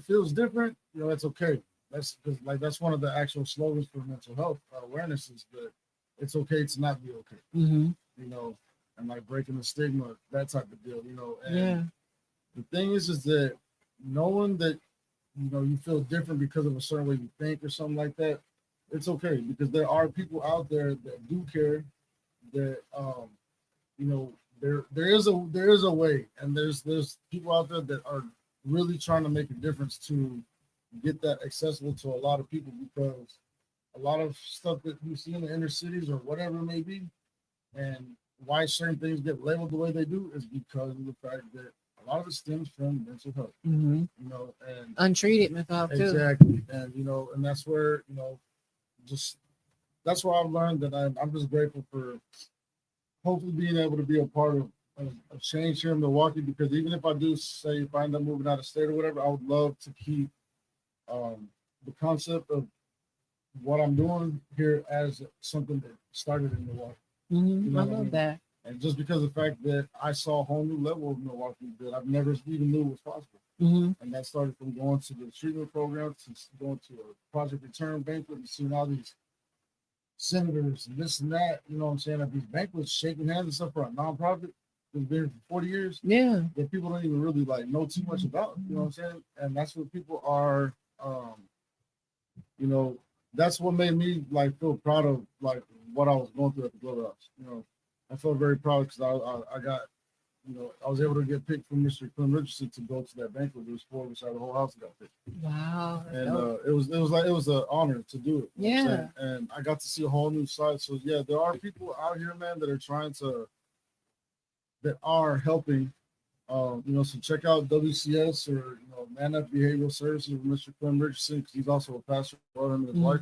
feels different, that's okay. That's because that's one of the actual slogans for mental health awareness is that it's okay to not be okay. And like breaking the stigma, that type of deal, and the thing is that knowing that you feel different because of a certain way you think or something like that, it's okay, because there are people out there that do care, that there is a way, and there's people out there that are really trying to make a difference to get that accessible to a lot of people, because a lot of stuff that you see in the inner cities or whatever it may be, and why certain things get labeled the way they do is because of the fact that a lot of it stems from mental health, and untreated mental health too. Exactly. And and that's where that's why I've learned that I'm just grateful for hopefully being able to be a part of a change here in Milwaukee, because even if I do say if I end up moving out of state or whatever, I would love to keep the concept of what I'm doing here as something that started in Milwaukee. You know I what I love mean? that. And just because of the fact that I saw a whole new level of Milwaukee that I've never even knew was possible. Mm-hmm. And that started from going to the treatment program to going to a project return banquet and seeing all these senators and this and that, you know what I'm saying, at these banquets, shaking hands and stuff for a nonprofit that's been here for 40 years Yeah. that people don't even really like know too much about, you know what I'm saying? And that's what people are, you know, that's what made me like feel proud of like what I was going through at the Glove House. You know, I felt very proud because I got, you know, I was able to get picked from Mr. Clem Richardson to go to that banquet. There was 4 of us out of the whole house that got picked. Wow. And it was an honor to do it. You know what I'm Yeah. saying? And I got to see a whole new side. So yeah, there are people out here, man, that are trying to that are helping. You know, so check out WCS or Man Up Behavioral Services with Mr. Clem Richardson, because he's also a pastor for him and his wife.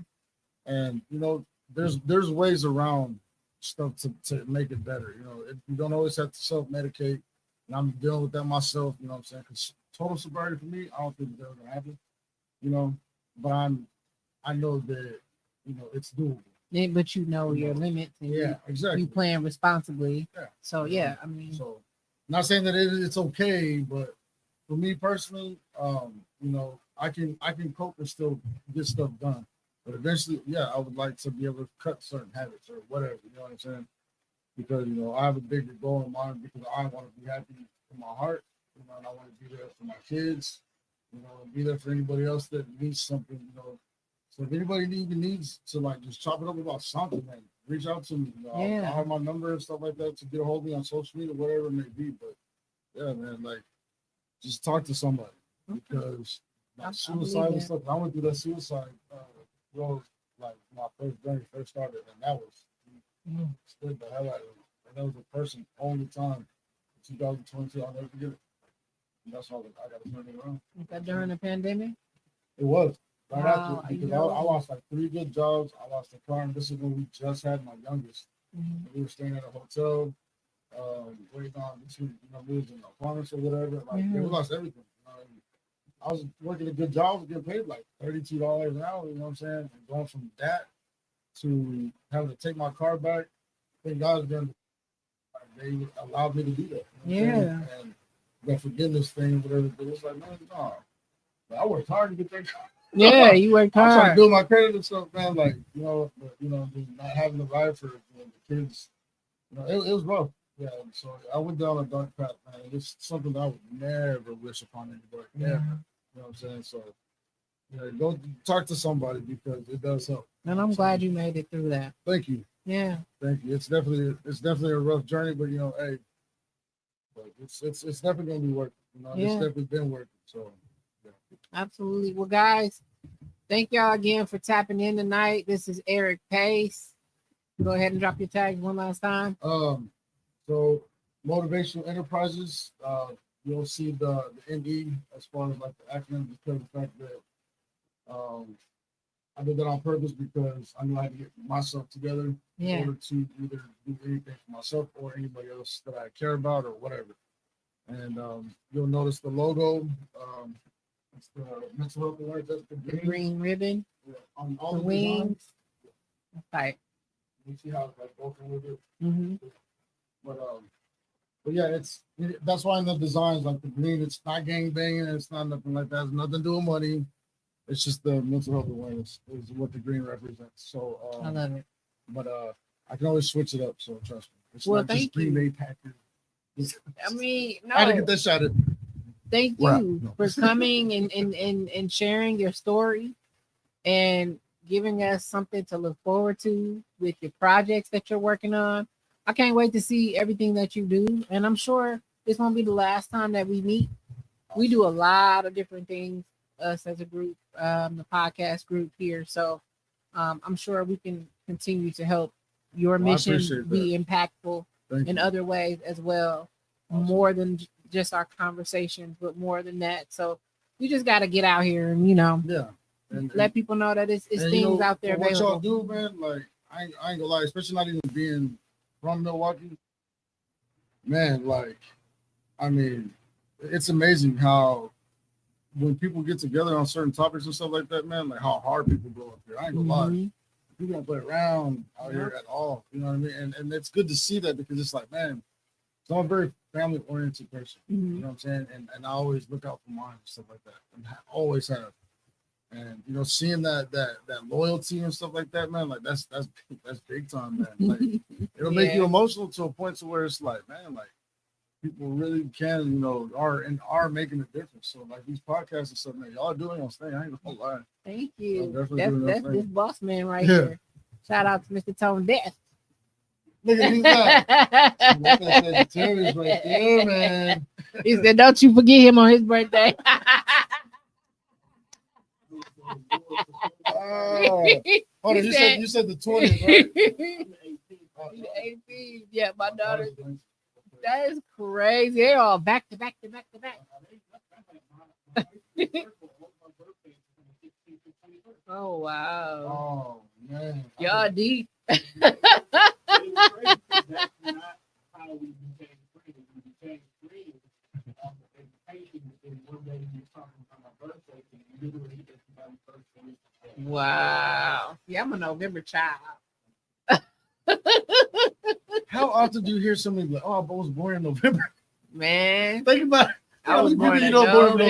And you know, there's ways around stuff to make it better. You know, you don't always have to self-medicate. And I'm dealing with that myself, you know what I'm saying? Because total sobriety for me, I don't think it's ever gonna happen. You know, but I know that, you know, it's doable. Yeah, but you know your limits and Yeah, exactly. you playing responsibly. Yeah. So yeah, I mean, So not saying that it's okay, but for me personally, you know, I can cope and still get stuff done. But eventually, yeah, I would like to be able to cut certain habits or whatever, you know what I'm saying? Because, you know, I have a bigger goal in mind because I want to be happy in my heart, you know, and I want to be there for my kids, you know, and be there for anybody else that needs something, you know. So if anybody even needs to like just chop it up about something, man, reach out to me. You know, Yeah. I'll have my number and stuff like that to get a hold of me on social media, whatever it may be. But yeah, man, like just talk to somebody because like suicide and stuff. I went through that suicide road like my first journey first started, and that was scared the hell out of me. And that was the first and only time in 2022 I'll never forget it. And that's all I got to turn it around. was that during the pandemic? It was. Right Wow, after, because I lost like 3 good jobs. I lost a car, and this is when we just had my youngest. We were staying at a hotel, waiting on this, you know, we was in apartments or whatever. Like we lost everything. You know? I was working a good job, getting paid like $32 an hour. You know what I'm saying? And going from that to having to take my car back. Thank God they allowed me to do that. You know what I'm saying? And that forgiveness thing, whatever. But it's like, man, no. I worked hard to get that car. Yeah, you worked I'm trying to hard. build my credit and stuff, man. Like, you know, not having the ride for the kids, you know, it was rough. Yeah, so I went down a dark path, man. It's something that I would never wish upon anybody. Never. You know what I'm saying? So, yeah, go talk to somebody because it does help. And I'm glad you made it through that. Thank you. Yeah. Thank you. It's definitely a rough journey, but you know, hey, but it's definitely gonna be worth it. You know, it's definitely been worth it. So. Absolutely. Well, guys, thank y'all again for tapping in tonight. This is Eric Pace. Go ahead and drop your tags one last time. So Motivational Enterprises, you'll see the NE as far as like the acronym, because of the fact that I did that on purpose because I knew I had to get myself together in order to either do anything for myself or anybody else that I care about or whatever. And you'll notice the logo. It's the mental health awareness. That's the green ribbon. Yeah, on all the wings. Right. You see how it's like broken with it. But yeah, that's why in the designs like the green, it's not gang banging, it's not nothing like that. It's nothing to do with money. It's just the mental health awareness is what the green represents. So I love it. But I can always switch it up. So trust me. It's well, not just Green Bay Packers. I mean, no. I had to get that shot at. Thank you for coming and sharing your story and giving us something to look forward to with your projects that you're working on. I can't wait to see everything that you do. And I'm sure this won't be the last time that we meet. We do a lot of different things, us as a group, the podcast group here. So I'm sure we can continue to help your mission be impactful in other ways as well. Awesome. More than just our conversations, but more than that. So we just got to get out here and, and let people know that it's things out there what available. Y'all do, man, like I ain't gonna lie, especially not even being from Milwaukee. man, like, I mean, it's amazing how when people get together on certain topics and stuff like that, man, like how hard people go up here. I ain't gonna lie. Mhm. People don't play around out here at all. You know what I mean? And it's good to see that because it's like, man, so I'm a very family oriented person. You Mhm. know what I'm saying? And I always look out for mine and stuff like that. And I always have. And you know, seeing that loyalty and stuff like that, man, like that's big time, man. Like it'll make you Yeah. emotional to a point to where it's like, man, like people really can, you know, are making a difference. So like these podcasts and stuff, man, y'all doing your thing. I ain't gonna lie. Thank Y'all you. definitely That's doing your that's thing. this boss man right Yeah. here. Shout out to Mr. Tone Death. Look at who's that. That's that Sagittarius right there, man. He said, "Don't you forget him on his birthday." Oh, hold on, He you said the 20th, right? The 18th. Yeah, my daughter. That is crazy. They're all back to back to back to back. Oh wow. Oh man. Y'all deep. It was crazy 'cause that's not how we became friends. We became friends off of education, and one day we were talking about my birthday, and literally it's my birthday. Wow. Yeah, I'm a November child. How often do you hear somebody like, "Oh, I was born in November"? Man, Think about it. I was born in Born in November. Born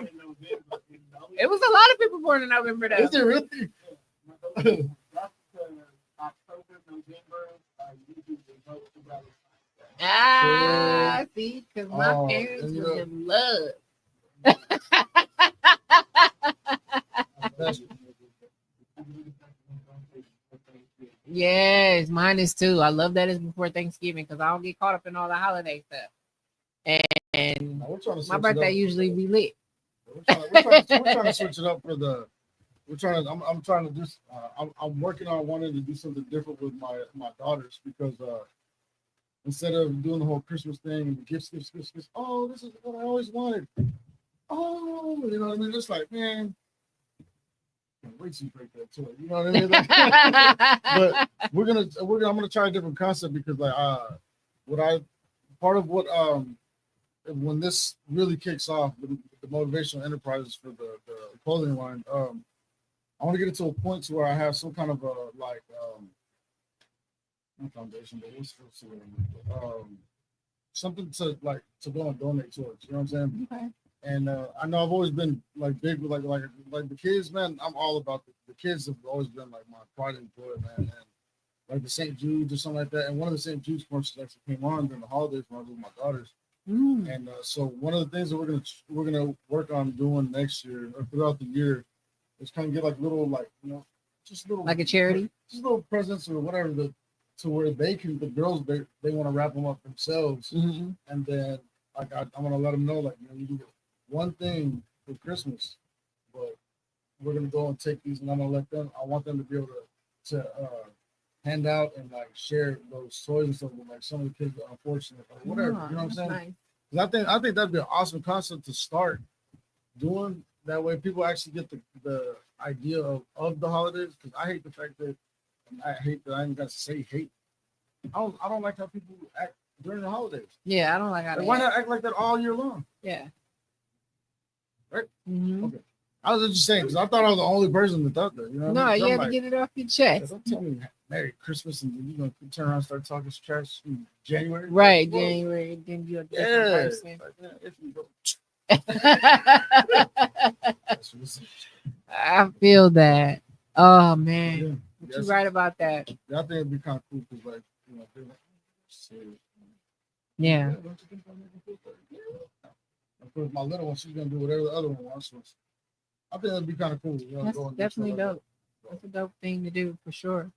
in November, you know? It was a lot of people born in November though. Is it really? That's because October, November, usually the most about it. Ah, see, because my Oh, parents and you was know- in love. That's- Yes, mine is too. I love that it's before Thanksgiving because I don't get caught up in all the holiday stuff. And we're trying to my switch it birthday up. usually be lit. We're trying to switch it up for the. We're trying to. I'm trying to just. I'm working on wanting to do something different with my daughters because instead of doing the whole Christmas thing and the gifts. Oh, this is what I always wanted. Oh, you know what I mean? It's like, man, wait till you break that toy. You know what I mean? But I'm gonna try a different concept because like part of what when this really kicks off the motivational enterprises for the clothing line, I want to get it to a point to where I have some kind of a like not foundation, but something to like to go and donate towards. You know what I'm saying? Okay. And I know I've always been like big with like the kids, man. I'm all about the kids have always been like my pride and joy, man. And like the St. Jude's or something like that. And one of the St. Jude's commercials actually came on during the holidays when I was with my daughters. Mm. And so one of the things that we're gonna work on doing next year or throughout the year is kind of get like little like just little Like a charity? just little presents or whatever to where the girls they want to wrap them up themselves, Mm-hmm. and then like I want to let them know like you can get one thing for Christmas, but we're gonna go and take these and I'm gonna let them. I want them to be able to hand out and like share those toys and stuff with like some of the kids that are unfortunate or whatever. You know what I'm saying? Nice. 'Cause I think that'd be an awesome concept to start doing. That way, people actually get the idea of the holidays. Because I hate the fact that I ain't got to say hate. I don't like how people act during the holidays. Yeah, I don't like how Like, they why act. not act like that all year long? Yeah. Right? Mm-hmm. Okay. I was just saying because I thought I was the only person that thought that. You know? No, what I mean? you I'm have like, to get it off your chest. don't tell me Merry Christmas and you're gonna turn around and start talking trash in January. Right, Well, January, then you're a different yeah. person. Like, yeah, if you go. I That's what it's- feel that. Oh Yeah. man, Yes. you're right about that. Yeah, I think it'd be kind of cool because, like, they're like, serious. Yeah. Don't you think I'm making food for you? Yeah. Of course, my little one, she's gonna do whatever the other one wants. So I think that'd be kind of cool. That's go and do definitely stuff like dope. That's a dope thing to do for sure.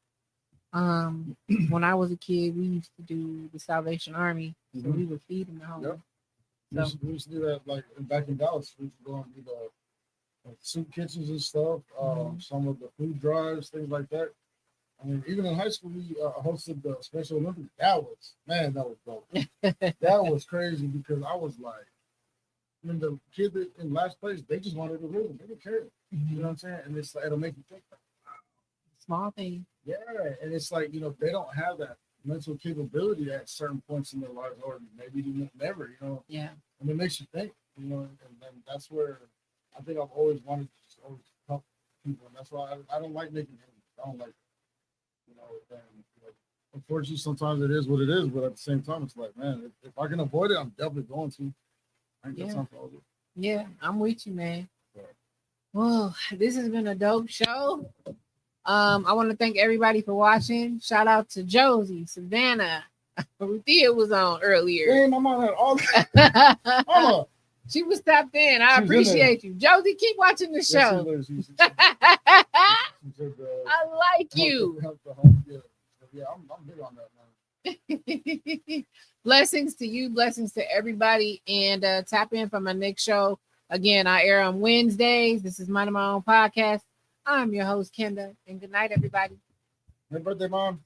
When I was a kid, we used to do the Salvation Army, so Mhm. we would feed them the home. Yep. We used to do that like back in Dallas. We used to go and do the soup kitchens and stuff. Some of the food drives, things like that. I mean, even in high school, we hosted the Special Olympics. That was dope. That was crazy because I was like, I mean, the kid that in last place, they just wanted to win. They didn't care. You know what I'm saying? And it's like, it'll make you think. Small thing. Yeah, and it's like they don't have that mental capability at certain points in their lives, or maybe even never, Yeah. and it makes you think, and then that's where I think I've always wanted to just always help people, and that's why I don't like making enemies. I don't like, and unfortunately, sometimes it is what it is, but at the same time, it's like, man, if I can avoid it, I'm definitely going to. I ain't got time for all this. Yeah, I'm with you, man. Yeah. Well, this has been a dope show. I want to thank everybody for watching. Shout out to Josie, Savannah. Ruthia was on earlier. Damn, my mom had all that. Hold on. She was tapped in. I She was in appreciate you. Josie, keep watching the Yeah, show. she said, I like you. help the home. Yeah, I'm big on that, man. Blessings to you, blessings to everybody, and tap in for my next show. Again, I air on Wednesdays. This is Mind My Own Podcast. I'm your host, Kenda, and good night, everybody. Happy birthday, Mom.